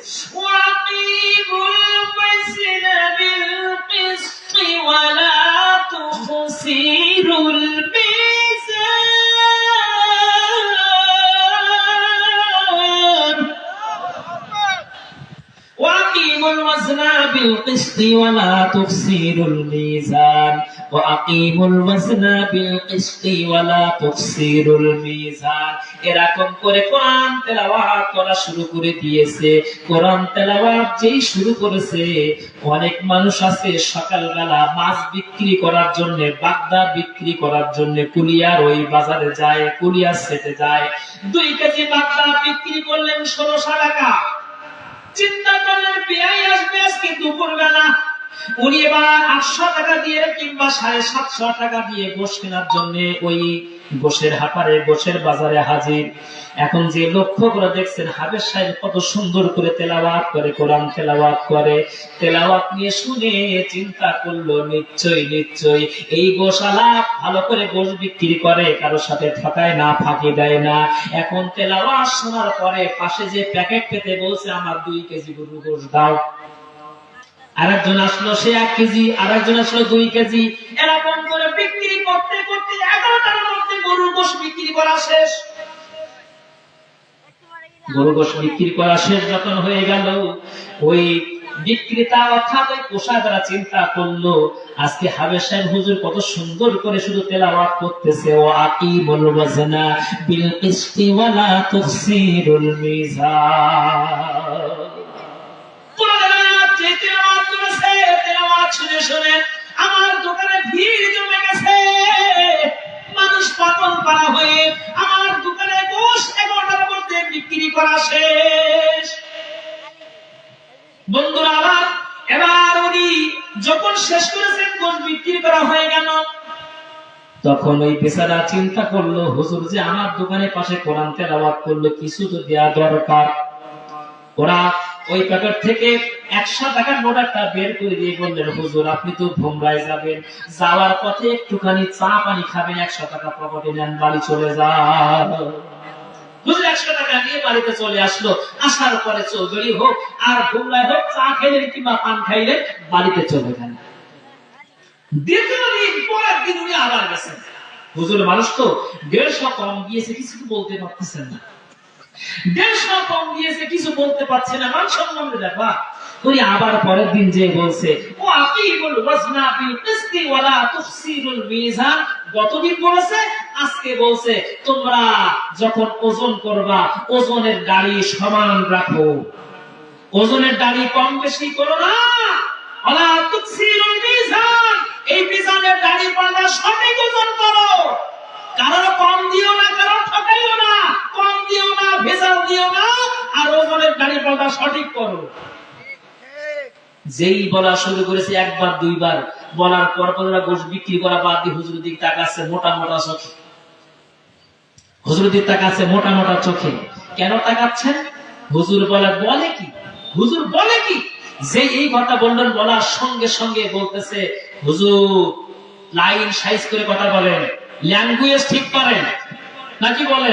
وأقيموا الوزن بالقسط ولا تخسروا الميزان وأقيموا الوزن بالقسط ولا تخسروا الميزان। এরকম করে কোরআন তেলাওয়াত করা শুরু করে দিয়েছে। কোরআন তেলাওয়াত যেই শুরু করেছে, অনেক মানুষ আছে সকালবেলা মাছ বিক্রি করার জন্য, বাগদা বিক্রি করার জন্য কুলিয়ার ওই বাজারে যায়, কুলিয়ার সেটে যায়। 2 কেজি বাগদা বিক্রি করলেন 1600 টাকা। চিন্তা করলেন পেয়াই আসবে আজকে দুপুরবেলা, উনি এবার 800 টাকা দিয়ে কিংবা 750 টাকা দিয়ে গোশ কেনার জন্য ওই গোশের হাপারে, গোশের বাজারে হাজির। এখন যে লক্ষ্য করে দেখছেন হাবেজ সাহেব কত সুন্দর করে তেলাওয়াত করে, কোরআন তেলাওয়াত করে। তেলাওয়াত নিয়ে শুনে চিন্তা করলো নিশ্চয়ই এই গোশালা ভালো করে গোশ বিক্রি করে, কারোর সাথে ঠকায় না, ফাঁকি দেয় না। এখন তেলাওয়াত শোনার পরে পাশে যে প্যাকেট পেতে বলছে আমার 2 কেজি গরুর গোশ দাও। আরেকজন আসলো, সে 1 কেজি, আরেকজন আসলো 2 কেজি। এরকম করে বিক্রি করতে করতে 11টার মধ্যে গরুর গোশ বিক্রি করা শেষ। গরুর গোশ বিক্রি করা শেষ যখন হয়ে গেল, ওই বিক্রেতা অর্থাৎ ওই কোষাগারা চিন্তা করলো আজকে হাবেজ সাহেব হুজুর কত সুন্দর করে শুধু তেলাওয়াত করতেছে, ও আকিমুল ওয়াজনা বিল কিসতি ওয়ালা তুখসিরুল মিজান। শুনে আমার দোকানে ভিড় জমে গেছে, মানুষ পাগল পারা হয়ে আমার দোকানে গোশ 11টার মধ্যে বিক্রি করা শেষ। বন্ধুরা আমার, এবার উনি যখন শেষ করেছেন, গোশ বিক্রি করা হয়ে গেল, তখন ওই বেচারা চিন্তা করলো হুজুর যে আমার দোকানের পাশে কোরআন তেলাওয়াত করলো, কিছু তো দেয়া দরকার। ওরা ওই প্যাকেট থেকে 100 টাকার নোট একটা বের করে দিয়ে বললেন হুজুর আপনি তো ভোমরায় যাবেন, যাওয়ার পথে একটুখানি চা পানি খাবেন, 100 টাকা পকেটে নেন, বাড়ি চলে যান। হুজুর 100 টাকা নিয়ে বাড়িতে চলে আসলো। আসার পরে চৌধুরী হোক আর ভোমরায় হোক, চা খাইলেন কিংবা পান খাইলেন, বাড়িতে চলে গেলেন। দ্বিতীয় দিন, পরের দিন উনি আবার গেছেন। হুজুর মানুষ তো 150 কম দিয়েছে, কিছু তো বলতে পারতেছেন না, 150 কম দিয়েছে, কিছু বলতে পারছে না, মান সম্মানের ব্যাপার। উনি আবার পরের দিন যে বলছে, ও আকিমুল ওয়াজনা বিল কিসতি ওয়ালা তুখসিরুল মিজান। গতদিন বলেছে, আজকে বলছে তোমরা যখন ওজন করবা, ওজনের দাড়ি সমান রাখো, ওজনের দাড়ি কম বেশি করো না। ওয়ালা তুখসিরুল মিজান, এই মিজানের দাড়ি পাল্লা সঠিক ওজন করো, কারো কম দিও না, কারো ঠকাইও না, কম দিও না, ভেজাল দিও না, আর ওজনের দাড়ি পাল্লা সঠিক করো। যেই বলা শুরু করেছে, একবার দুইবার বলার পর ওরা গোশ বিক্রি করা বাদ দিয়ে হুজুরের দিক তাকাচ্ছে মোটা মোটা চোখে, হুজুরের দিক তাকাচ্ছে মোটা মোটা চোখে। কেন তাকাচ্ছেন? হুজুর বলে কি হুজুর বলে কি, যে এই কথা বললেন, বলার সঙ্গে সঙ্গে বলতেছে, হুজুর লাইন সাইজ করে কথা বলেন, ল্যাঙ্গুয়েজ ঠিক করেন, নাকি বলে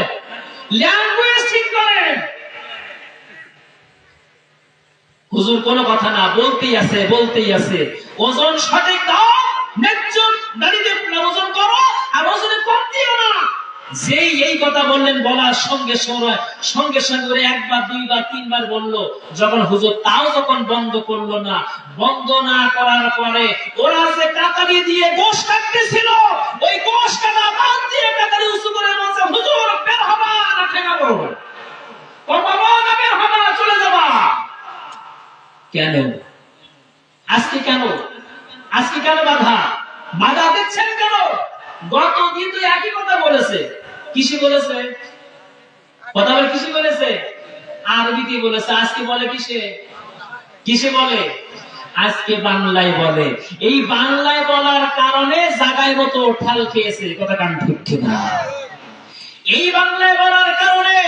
ল্যাঙ্গুয়েজ ঠিক করেন। হুজুর কোনো কথা না, বলতেই আছে, ওজন সঠিক দাও, ন্যায্য দাঁড়িয়ে ওজন করো, আর ওজনে কম দিও না। যেই এই কথা বললেন, বলার সঙ্গে সঙ্গে সঙ্গে একবার, দুইবার, তিনবার বললো। যখন হুজুর তাও যখন বন্ধ করলো না, বন্ধ না করার পরে ওরা যে কাতারি দিয়ে গোশ কাটতেছিল, ওই গোশ কাটা বাদ দিয়ে কাতারি উঁচু করে বলছে, হুজুর বের হবা না ঠেকাবো, না বের হবা, চলে যাবা। কেন আজকে, কেন বাধা দিচ্ছেন কেন? গত দিন তো একই কথা বলেছে। কিসে বলেছে? কথা বলে কিসে বলেছে? আরবিতে বলেছে। আজকে বলে কিসে বলে? আজকে বাংলায় বলে। এই বাংলায় বলার কারণে জায়গায় মতো ঠাল খেয়েছে। কথা কান ঠিক না। এই বাংলায় বলার কারণে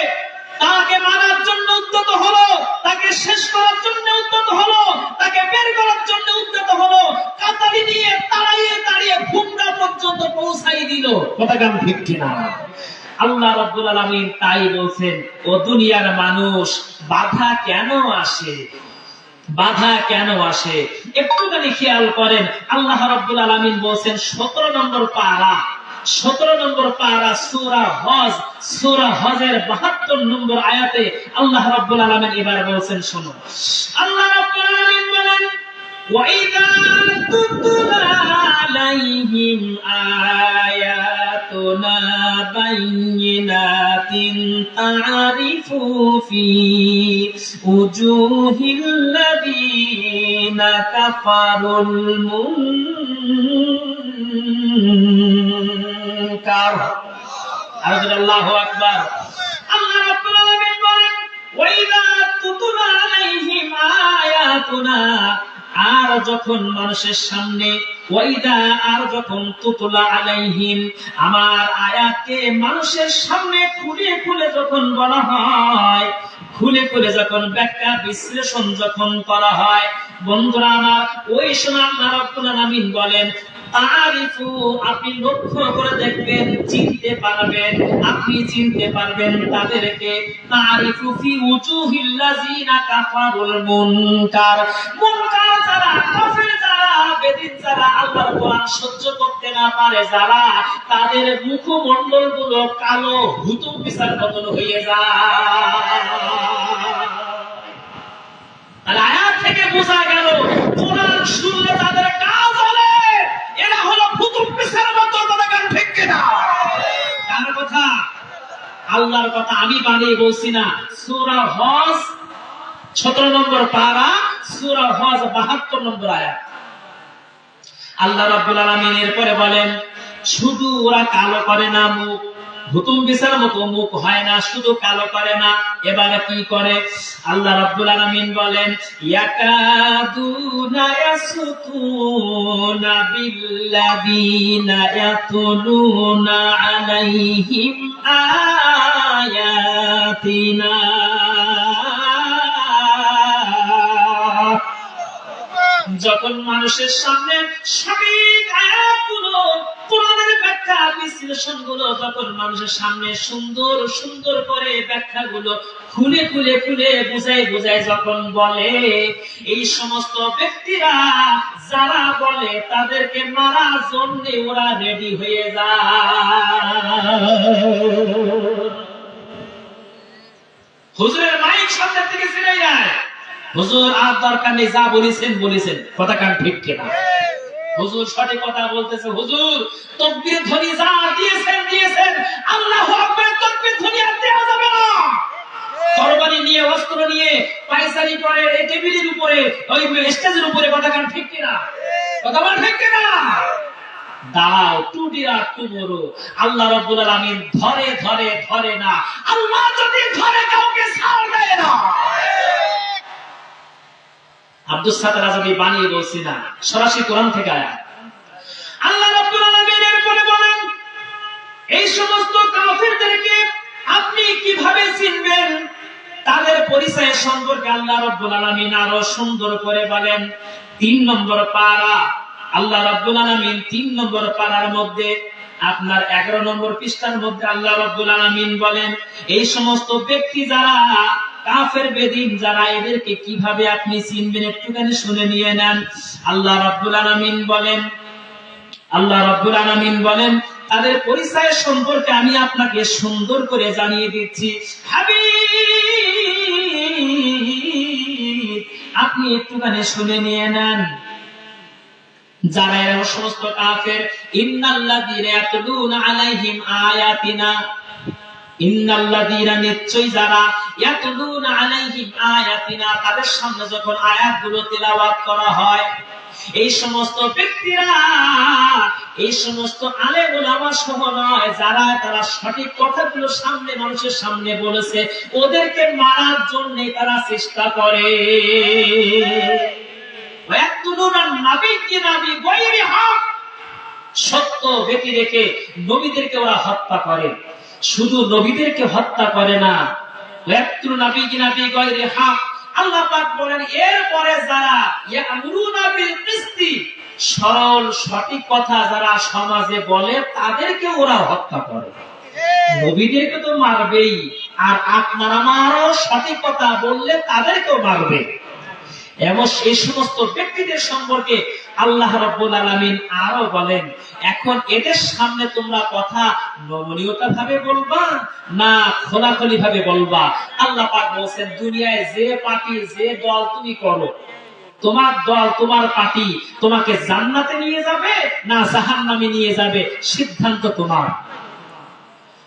তাকে মারার জন্য উদ্যত হলো, তাকে শেষ করার জন্য উদ্যত হলো, তাকে বের করার জন্য উদ্যত হলো, কাতারি দিয়ে তাড়িয়ে ভুমরা পর্যন্ত পৌঁছাই দিল। কথা কান ঠিক কিনা? আল্লাহ রাব্বুল আলামিন তাই বলছেন, ও দুনিয়ার মানুষ, বাধা কেন আসে একটুখানি খেয়াল করেন। আল্লাহ রাব্বুল আলামিন বলছেন 17 নম্বর পারা সূরা হজের 72 নম্বর আয়াতে আল্লাহ রাব্বুল আলামিন এবার বলছেন, শোনো। আল্লাহ রাব্বুল আলামিন বলেন, ওয়াইদা তুতলা আলাইহিম আয়াতুনা বাইয়িনাতিন তারিফু ফি উজুহিল লাযিনা কাফারুল মুনকার। আল্লাহু আকবার। আল্লাহ রাব্বুল আলামিন বলেন, ওয়াইদা তুতলা আলাইহিম আয়াতুনা, আর যখন মানুষের সামনে, আর যখন তুতলা আলাইহিম, আমার আয়াতকে মানুষের সামনে খুলে খুলে যখন বলা হয়, খুলে খুলে যখন ব্যাখ্যা বিশ্লেষণ যখন করা হয়, বন্ধুরা আমার, ওই সময় আল্লাহ রাব্বুল আলামিন বলেন, তারিফু, আপনি লক্ষ্য করে দেখবেন, আপনি চিনতে পারবেন তাদেরকে। তারিফু ফি উজুহিল লাযিনা কাফারুল মুনকার যারা, কাফের যারা, বেদিন যারা, আল্লাহর কোরআন সহ্য করতে না পারে যারা, তাদের মুখমণ্ডল গুলো কালো হুতুম পিছার মতন হয়ে যায়। আর আয়াত থেকে বোঝা গেল, কোরআন শুনলে তাদের কাজ হবে, এরা হলো হুতুম পিছার মতো। ঠিক কিনা? কার কথা? আল্লাহর কথা। আমি বানিয়ে বলছি না। সূরা হজ 17 নম্বর পারা, সূরা হজ 72 নম্বর আয়াত। আল্লাহ রাব্বুল আলামিন এরপরে বলেন, শুধু ওরা কালো করে না মুখ, হুতুম বিছার মতো মুখ হয় না, শুধু কালো করে না, এবার কি করে? আল্লাহ রাব্বুল আলামিন বলেন, ইয়াকাদুনা ইয়াসুতুনা বিল্লাযিনা ইয়াতুলুনা আলাইহিম আয়াতিনা। যখন মানুষের সামনে সঠিক আয়াতগুলো, কোরআনের ব্যাখ্যা বিশ্লেষণগুলো যখন মানুষের সামনে সুন্দর সুন্দর করে ব্যাখ্যাগুলো খুলে খুলে খুলে বুঝাই যখন বলে, এই সমস্ত ব্যক্তিরা যারা বলে, তাদেরকে মারার জন্য ওরা রেডি হয়ে যায়। হুজুরের মাইক সামনে থেকে ছিঁড়ে যায়। হুজুর আর দরকার নেই, যা বলেছেন। কথা কান ঠিক কিনা? হুজুর সঠিক কথা বলতেছে। হুজুর তাকবীর ধ্বনি যা দিয়েছেন, আল্লাহু আকবার তাকবীর ধ্বনি আর দেওয়া যাবে না। তরবারি নিয়ে, অস্ত্র নিয়ে পায়চারি করে এই টেবিলের উপরে, ওই স্টেজের উপরে। কথা কান ঠিক কিনা? কথা বল ঠিক কিনা? দাও টুডিরা টুমরো। আল্লাহ রাব্বুল আলামিন ধরে না। আল্লাহ যদি ধরে কাউকে ছাড় দেয় না। আব্দুস সাত্তার আজাদি বানিয়ে বলছি না, সরাসরি কোরআন থেকে আয়াত। আল্লাহ রাব্বুল আলামিন এরপরে বলেন, এই সমস্ত কাফেরদেরকে আপনি কিভাবে চিনবেন? তাদের পরিচয় সম্পর্কে আল্লাহ রাব্বুল আলামিন আরো সুন্দর করে বলেন 3 নম্বর পারা। আল্লাহ রাব্বুল আলামিন 3 নম্বর পারার মধ্যে আপনার 11 নম্বর পৃষ্ঠার মধ্যে আল্লাহ রাব্বুল আলামিন বলেন এই সমস্ত ব্যক্তি যারা কাফের বেদিন যারা এদেরকে কিভাবে আপনি চিনবেন একটুখানি শুনে নিয়ে নেন। আল্লাহ রাব্বুল আলামিন বলেন তাদের পরিচয় সম্পর্কে আমি আপনাকে সুন্দর করে জানিয়ে দিচ্ছি। হাবিব আপনি একটুখানি শুনে নিয়ে নেন। যারা এরা সমস্ত কাফের, ইন্নাল্লাযীনা ইয়াতলুনা আলাইহিম আয়াতিনা, ইন্নাল্লাযীনা নিশ্চয়ই যারা ইয়াতলুনা আলাইহিম আয়াতিনা তাদের সামনে যখন আয়াতগুলো তেলাওয়াত করা হয়, এই সমস্ত ব্যক্তিরা এই সমস্ত আলেম ওলামা সহ নয়, যারা তারা সঠিক কথাগুলো সামনে মানুষের সামনে বলেছে ওদেরকে মারার জন্য তারা চেষ্টা করে। সত্য ব্যক্তি রেখে নবীদেরকে ওরা হত্যা করে। শুধু নবীদেরকে হত্যা করে না, আল্লাহ পাক বলেন এরপরে যারা ইয়ামুরুনা বিল কিসতি সরল সঠিক কথা যারা সমাজে বলে তাদেরকে ওরা হত্যা করে। নবীদেরকে তো মারবেই, আর আপনার আমারও সঠিক কথা বললে তাদেরকেও মারবে। এবং এই সমস্ত ব্যক্তিদের সম্পর্কে আল্লাহ রাব্বুল আলামিন আরো বলেন এখন এদের সামনে তোমরা কথা নমনীয়তা ভাবে বলবা না খোলাখুলি ভাবে বলবা। আল্লাহ পাক বলেন দুনিয়ায় যে পার্টি যে দল তুমি করো, তোমার দল তোমার পার্টি তোমাকে জান্নাতে নিয়ে যাবে না জাহান্নামে নিয়ে যাবে, সিদ্ধান্ত তোমার।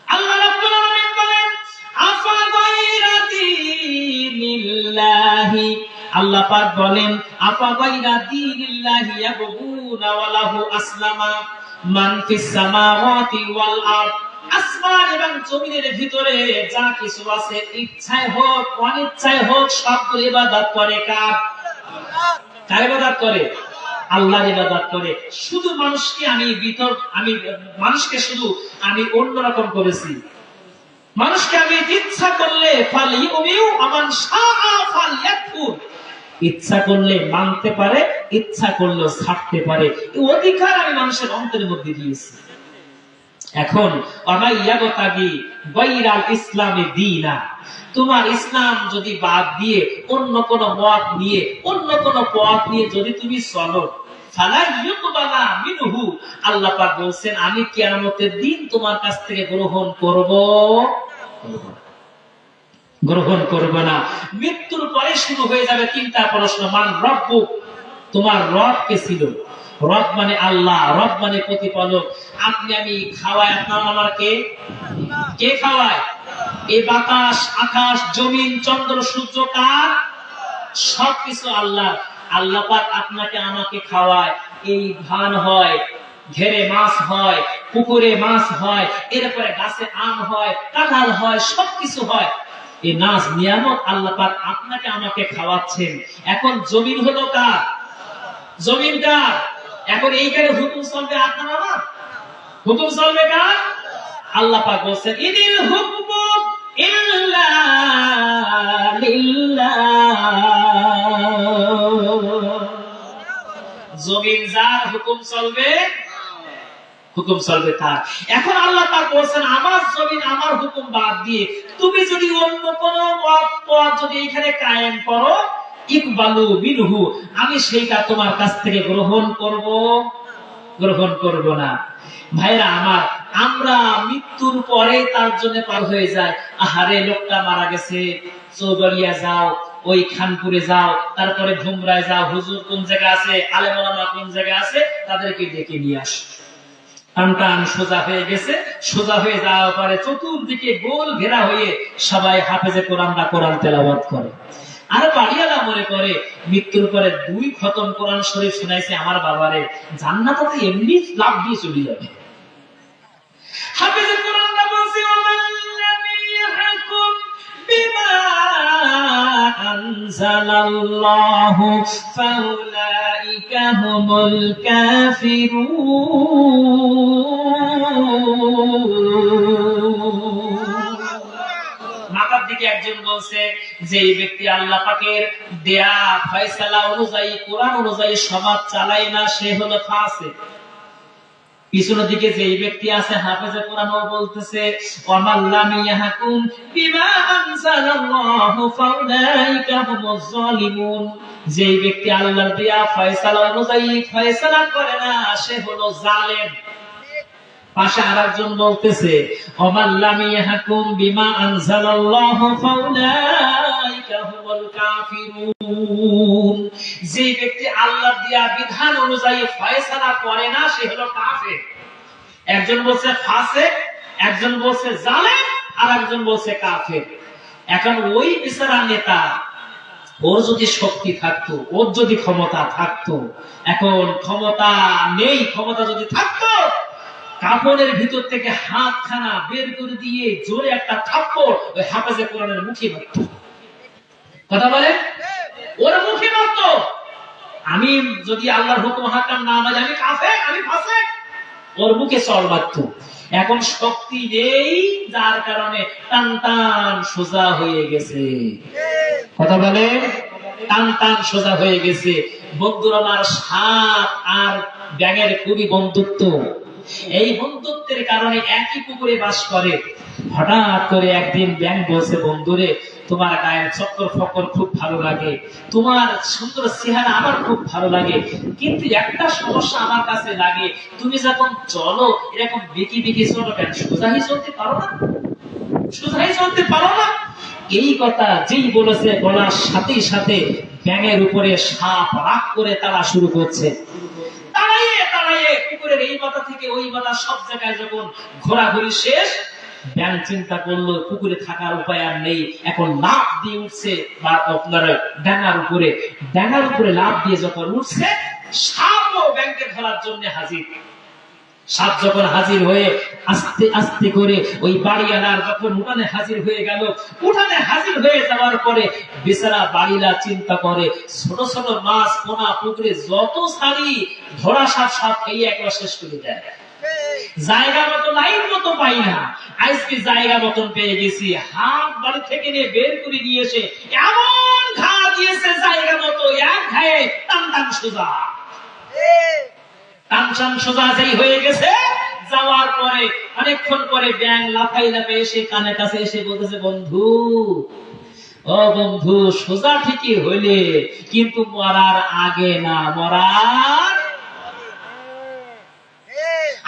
আল্লাহ রাব্বুল আলামিন বলেন আফা গায়রা দীনিল্লাহি, আল্লাহ পাক বলেন আফা গায়রা দীনিল্লাহি ইয়াবগুনা ওয়া লাহু আসলামা মান ফিস সামাওয়াতি ওয়াল আরদ, আসমান এবং জমিনের ভিতরে যা কিছু আছে ইচ্ছায় হোক অনিচ্ছায় হোক সবগুলো ইবাদত করে কার? কার ইবাদত করে? আল্লাহর ইবাদত করে। শুধু মানুষকে আমি মানুষকে শুধু আমি অন্যরকম করেছি। মানুষকে আমি ইচ্ছা করলে ফালিউমিউ আমান শাআ ফালইয়াকফুর, ইচ্ছা করলে মানতে পারে, ইচ্ছা করলে ছাড়তে পারে, এই অধিকার আমি মানুষের অন্তরের মধ্যে দিয়েছি। এখন ইসলামে দীনা, তোমার ইসলাম যদি বাদ দিয়ে অন্য কোন মত নিয়ে অন্য কোন পথ নিয়ে যদি তুমি চলো, আল্লাহ পাক বলছেন আমি কিয়ামতের দিন তোমার কাছ থেকে গ্রহণ করব না। মৃত্যুর পরে শুরু হয়ে যাবে তিনটা প্রশ্ন। মান রব্বুক, তোমার রব কে ছিল? রব মানে আল্লাহ, রব মানে প্রতিপালক। আপনি আমি খাওয়াই, আপনার আমার কে খাওয়ায়? এই বাতাস আকাশ জমিন চন্দ্র সূর্য কার? সবকিছু আল্লাহ। আল্লাহ পাক আপনাকে আমাকে খাওয়ায়। এই ধান হয়, ঘেরে মাছ হয়, পুকুরে মাছ হয়, এরপরে গাছে আম হয়, কাঁঠাল হয়, সবকিছু হয়। এই নাজ নিয়ামত আল্লাহ পাক আপনাকে আমাকে খাওয়াচ্ছেন। এখন জমিন হলো কার? জমিন কার? এখন এইখানে হুকুম চলবে আপনার আমার? হুকুম চলবে কার? আল্লাহ পাক বলছেন ইনিল হুকমু ইল্লা লিল্লাহ, জমিন যার হুকুম চলবে, হুকুম চলবে তার। এখন আল্লাহ পাক বলছেন আমার জমিন আমার হুকুম বাদ দিয়ে তুমি যদি অন্য কোন পথ যদি এখানে কায়েম করো, ইকবালু বিনহু, আমি সেইটা তোমার কাছ থেকে গ্রহণ করব না। ভাইরা আমার, আমরা মৃত্যুর পরে তার জন্য পার হয়ে যায়। আহারে লোকটা মারা গেছে, চৌগড়িয়া যাও, ওই খানপুরে যাও, তারপরে ভুমরায় যাও, হুজুর কোন জায়গা আছে, আলেম ওলামা কোন জায়গা আছে, তাদেরকে ডেকে নিয়ে আস। টান সোজা হয়ে গেছে, সোজা হয়ে যাওয়ার পরে চতুর্দিকে গোল ঘেরা হয়ে সবাই হাফেজে কোরআনটা কোরআন তেলাওয়াত করে। আর বাড়িওয়ালা মনে করে মৃত্যুর পরে 2 খতম কোরআন শরীফ শোনাইছে আমার বাবারে, জান্নাতে তো এমনি লাভ দিয়ে চলে যাবে। হাফেজে কোরআনটা বলছে ওয়াল্লাযী ইয়াহকুম বিমা আনজালাল্লাহু ফাউলাইকা হুমুল কাফিরুন। মাথার দিকে একজন বলছে যে এই ব্যক্তি আল্লাহ পাকের দেয়া ফয়সালা অনুযায়ী কোরআন অনুযায়ী সমাজ চালায় না, সে হলো ফাসিক। পিছনের দিকে যে ব্যক্তি আছে হাফেজে কোরআন, ও বলতেছে ওয়ামাল্লাম ইয়াহকুম বিমা আনজালাল্লাহু ফাউলাইকা হুমুজ জালিমুন, যে ব্যক্তি আল্লাহর দেয়া ফয়সালা অনুযায়ী ফয়সালা করে না, সে হলো জালেম। পাশে আরেকজন বলতেছে ওয়ামাল্লাম ইয়াহকুম বিমা আনজালাল্লাহু ফাউলাইকা হুমুল কাফিরুন, যে ব্যক্তি আল্লাহর দেয়া বিধান অনুযায়ী ফয়সালা করে না, সে হলো কাফের। একজন বলছে ফাসিক, একজন বলছে জালেম, আর একজন বলছে কাফের। এখন ওই বিচারা নেতা, ওর যদি শক্তি থাকতো, ওর যদি ক্ষমতা থাকতো, এখন ক্ষমতা নেই, ক্ষমতা যদি থাকতো কাপড়ের ভিতর থেকে হাতখানা বের করে দিয়ে জোরে একটা থাপ্পড় ওই হাফেজে কোরআনের মুখে মারত। কথা বলে ওর মুখে মারত। আমি যদি আল্লাহর হুকুম হাকাম না মানি, আমি কাফের, আমি ফাসিক, ওর মুখে চড় মারত। এখন শক্তি নেই, যার কারণে টান টান সোজা হয়ে গেছে। কথা বলে টান টান সোজা হয়ে গেছে। বন্ধুরা আমার, সাপ আর ব্যাঙের খুবই বন্ধুত্ব। এই বন্ধুত্বের কারণে একই পুকুরে বাস করে। হঠাৎ করে একদিন ব্যাঙ বলছে, বন্ধুরে তোমার গায়ের চক্কর ফক্কর খুব ভালো লাগে, তোমার সুন্দর চেহারা আমার খুব ভালো লাগে, কিন্তু একটা সমস্যা আমার কাছে লাগে, তুমি যখন চলো এরকম বিকি বিকি চলো কেন, সোজাই চলতে পারো না, সোজাই চলতে পারো না। এই কথা যেই বলেছে, বলার সাথেই সাথে ব্যাঙের উপরে সাপ রাগ করে তাড়া শুরু করছে। পুকুরের এই মাথা থেকে ওই মাথা সব জায়গায় যখন ঘোরাঘুরি শেষ, ব্যাঙ চিন্তা করলো পুকুরে থাকার উপায় আর নেই, এখন লাফ দিয়ে উঠছে আপনার ডাঙার উপরে। ডাঙার উপরে লাফ দিয়ে যখন উঠছে, সাপও ব্যাঙকে ধরার জন্য হাজির। সাপ যখন হাজির হয়ে আস্তে আস্তে করে ওই বাড়িওয়ালার যখন উঠানে হাজির হয়ে গেল, উঠানে হাজির হয়ে যাওয়ার পরে বেচারা বাড়িরা চিন্তা করে, ছোট ছোট মাছ পোনা পুকুরে যত ছাড়ি ধরা সাপ সাপ খেয়ে একবার শেষ করে দেয়। জায়গা মতো লাইন মতো পাই না, আজকে জায়গা মতন পেয়ে গেছি। হাত বাড়ি থেকে নিয়ে বের করে নিয়ে এসে এমন ঘা দিয়েছে জায়গা মতো, এক ঘায়ে টান টান সোজা, টানটান সোজা যেই হয়ে গেছে। যাওয়ার পরে অনেকক্ষণ পরে ব্যাঙ লাফাই লাফাই এসে কানে কাছে এসে বলতেছে, বন্ধু ও বন্ধু, সোজা ঠিকই হইলে কিন্তু মরার আগে না, মরার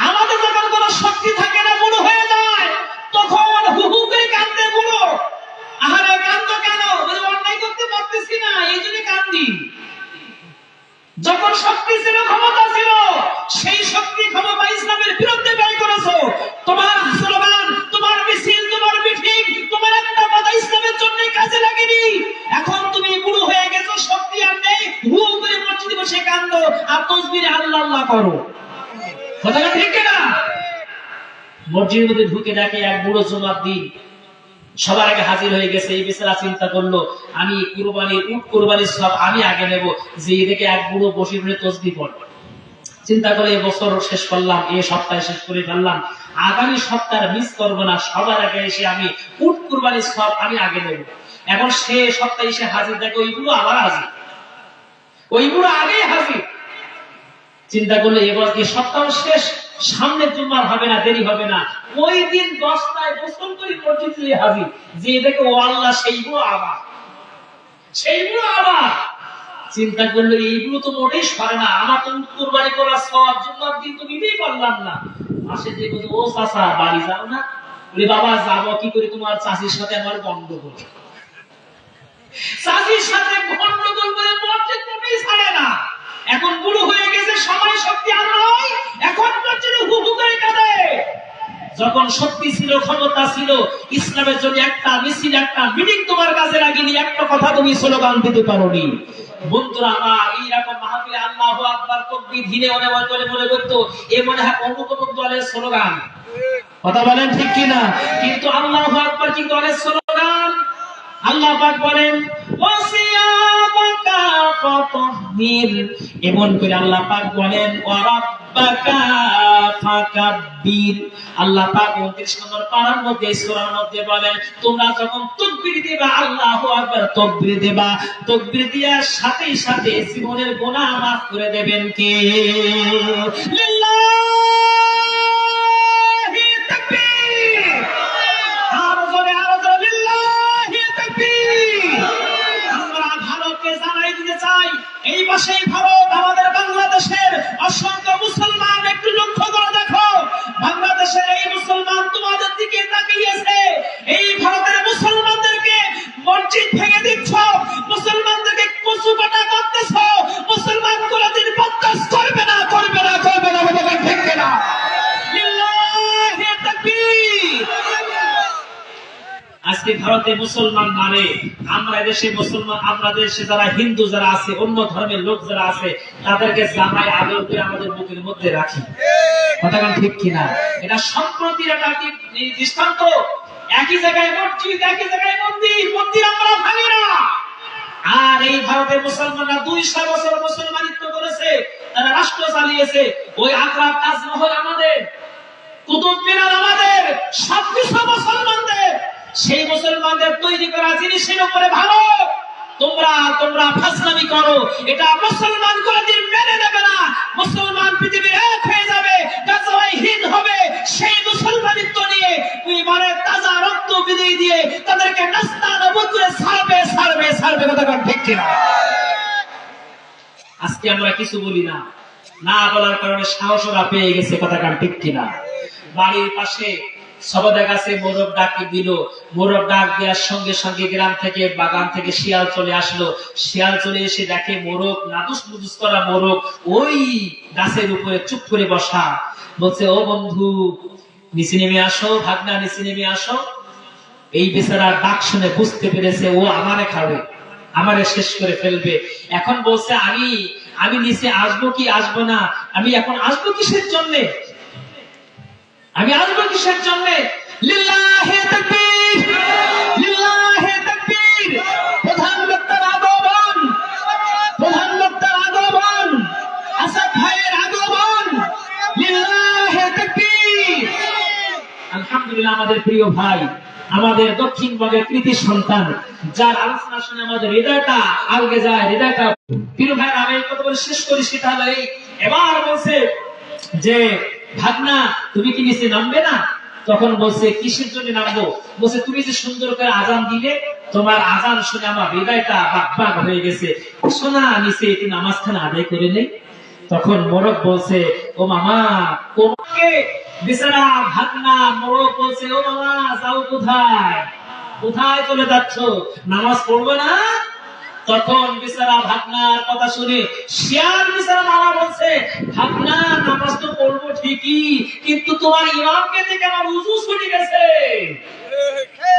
আমাদের যখন কোনো শক্তি থাকে না, বুড়ো হয়ে যায়, তখন হু হু করে কাঁদতে বুড়ো। আহারে কাঁদতো কেন? বলে অন্যায় করতে পারতেছি না, এই জন্য কান্দি। যখন শক্তি ছিল, ক্ষমতা ছিল, সেই শক্তি ক্ষমতা ইসলামের বিরুদ্ধে ব্যয় করেছো। তোমার স্লোগান, তোমার মিছিল, তোমার মিটিং, তোমার একটা কথা ইসলামের জন্য কাজে লাগেনি। এখন তুমি বুড়ো হয়ে গেছো, শক্তি আর নেই, হু করে মসজিদে বসে কান্দো আর তাসবিহ আল্লাহ আল্লাহ করো। কথাটা ঠিক না? মসজিদের মধ্যে ঢুকে দেখে এক বুড়ো জুমার দিন সবার আগে হাজির হয়ে গেছে। এই বেচারা চিন্তা করলো, আমি কুরবানির উট কুরবানির সব আমি আগে নেব, যে এদিকে এক বুড়ো বসে বসে তাসবিহ পড়ে। চিন্তা করে এবছর শেষ করলাম, এই সপ্তাহে শেষ করে ফেললাম, আগামী সপ্তাহে মিস করবো না, সবার আগে এসে আমি উট কুরবানির সব আমি আগে নেব। এখন সে সপ্তাহে এসে হাজির, দেখে ওই বুড়ো আবার হাজির, ওই বুড়ো আগেই হাজির। চিন্তা করলে এবার এই সপ্তাহ শেষ, সামনে জুম্মার হবে না, দেরি হবে না। ওই দিন 10টায় গোসল করে মসজিদে হাজির, যে দেখে ও আল্লাহ, সেই বুড়ো আবার, সেই বুড়ো আবার। চিন্তা করলে এইগুলো তো মোটেই সরে না, আমার তো কুরবানি করার সওয়াব জুম্মার দিন তো নিতেই পারলাম না। আসে যে বলে, ও চাচা বাড়ি যাও না? বলে, বাবা যাবো কি করে, তোমার চাচির সাথে আমার গন্ডগোল, চাচির সাথে গন্ডগোল করে মসজিদ মোটেই ছাড়ে না। এখন বুড়ো হয়ে গেছে, সময় শক্তি আর নয়, এখন পর্যন্ত হু হু করে কাঁদে। যখন শক্তি ছিল, ক্ষমতা ছিল, ইসলামের জন্য একটা মিছিল, একটা মিটিং তোমার কাছে লাগেনি, একটা কথা তুমি স্লোগান দিতে পারোনি। বন্ধুরা আমার, এইরকম মাহফিলে আল্লাহু আকবার তাকবীর দিনে অনেক করে মনে করতো এ মনে হয় অমুক অমুক দলের স্লোগান। কথা বলেন ঠিক কিনা? কিন্তু আল্লাহু আকবার কি দলের স্লোগান? আল্লাহ পাক বলেন ওয়াসিয়াবাকা ফাতাহমির, এমন করে আল্লাহ পাক বলেন ওয়া রাব্বাকা ফাকাব্বির। আল্লাহ পাক 29 নম্বর পারার মধ্যে সূরার মধ্যে বলেন, তোমরা যখন তাকবীর দিবা, আল্লাহু আকবার তাকবীর দিবা, তাকবীর দেওয়ার সাথে সাথে জীবনের গুনাহ মাফ করে দেবেন কে? লিল্লাহি তাকবীর। আরো জোরে লিল্লাহি তাকবীর। আমরা ভারতকে জানাই দিতে চাই, এই পাশেই ভারত, আমাদের বাংলাদেশের অসংখ্য মুসলমান, একটু লক্ষ্য করে দেখো, বাংলাদেশের এই মুসলমান তোমাদের দিকে তাকিয়েছে। এই ভারতের মুসলমানদেরকে মসজিদ ভেঙে দিচ্ছ, মুসলমানদেরকে কচুকাটা করতেছ, মুসলমান কোনদিন বরদাস্ত করবে না, করবে না, করবে না, বলে ঠিক না? লিল্লাহি তাকবীর। আজকে ভারতে মুসলমান মানে আমরা দেশে মুসলমান, আমরা দেশে যারা হিন্দু যারা আছে, অন্য ধর্মের লোক যারা আছে, তাদেরকে জামাই আদর করে আমাদের বুকের মধ্যে রাখি। কথাটা ঠিক কিনা? এটা সম্প্রতির একটা দৃষ্টান্ত। একই জায়গায় মসজিদ, একই জায়গায় মন্দির, মন্দির আমরা ভাঙি না। আর এই ভারতের মুসলমানরা 200 বছর মুসলমানিত্ব করেছে, তারা রাষ্ট্র চালিয়েছে। ওই আগ্রা, তাজমহল আমাদের, কুতুব মিনার আমাদের, সবকিছু মুসলমানদের। সেই মুসলমানদের তৈরি করা জিনিসের উপরে ভালো তোমরা ফাসলামি করো, এটা মুসলমান কোনদিন মেনে নেবে না। মুসলমান পৃথিবীর এক হয়ে যাবে, গাজাওয়াহীন হবে। সেই মুসলমানিত্ব নিয়ে মানে তাজা রক্ত বিলিয়ে দিয়ে তাদেরকে নাস্তানাবুদ করে ছাড়বে, ছাড়বে, ছাড়বে। কথা ঠিক কিনা? আজকে আমরা কিছু বলি না, না বলার কারণে সাহসরা পেয়ে গেছে। কথা ঠিক কিনা? বাড়ির পাশে সবদা গাছে মোরগ ডাকি দিল, মোরগ ডাক দেওয়ার সঙ্গে সঙ্গে গ্রাম থেকে, বাগান থেকে শিয়াল চলে আসলো। শিয়াল চলে এসে দেখে মোরগ, নাদুস নুদুস করা মোরগ ওই গাছের উপরে চুপ করে বসা। বলছে, ও বন্ধু, নিচে নেমে আসো, ভাগনা নিচে নেমে আসো। এই বেচারা ডাক শুনে বুঝতে পেরেছে ও আমারে খাবে, আমারে শেষ করে ফেলবে। এখন বলছে, আমি নিচে আসবো কি আসবো না, আমি এখন আসবো কিসের জন্য, আমি আসবো কিসের জন্য? লিল্লাহি তাকবীর, লিল্লাহি তাকবীর। প্রধান বক্তার আগমন, প্রধান বক্তার আগমন, আসাদ ভাইয়ের আগমন। লিল্লাহি তাকবীর। আলহামদুলিল্লাহ, আমাদের প্রিয় ভাই, আমাদের দক্ষিণবঙ্গের কৃতি সন্তান, যার আলোচনা শুনে আমাদের হৃদয়টা আলগে যায়, হৃদয়টা। প্রিয় ভাই, আমি এই কথা বলে শেষ করি, সেটা হলো এই, এবার বলছে যে, ভাগনা তুমি কি নিচে নামবে না? তখন বলছে, কিসের জন্য নামবো? বলছে, তুমি যে সুন্দর করে আজান দিলে, তোমার আজান শুনে আমার হৃদয়টা বাক হয়ে গেছে, শোনা নিচে একটু নামাজখানা আদায় করে নেই। তখন মোরগ বলছে, ও মামা, তোমাকে বেচারা ভাগনা মোরগ বলছে, ও মামা যাও কোথায়, কোথায় চলে যাচ্ছ, নামাজ পড়বে না? তখন বেচারা ভাগনার কথা শুনে শিয়াল বেচারা মামা বলছে, ভাগনা নামাজ তো পড়বো ঠিকই, কিন্তু তোমার ইমামকে থেকে আমার উযু ছুটে গেছে,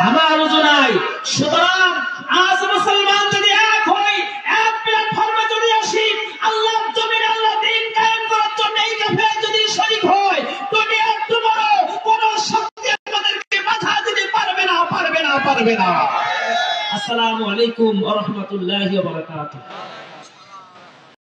আমার উযু নাই। সুতরাং আজ মুসলমান যদি এক হই, এক প্ল্যাটফর্মে যদি আসি, আল্লাহর জমিনে আল্লাহ দ্বীন কায়েম করার জন্য এই কাফের যদি শরীক হয়, দুনিয়ার বড় কোন শক্তি আমাদেরকে বাধা দিতে পারবে না, পারবে না, পারবে না। আসসালামু আলাইকুম ওয়া রাহমাতুল্লাহি ওয়া বারাকাতুহু।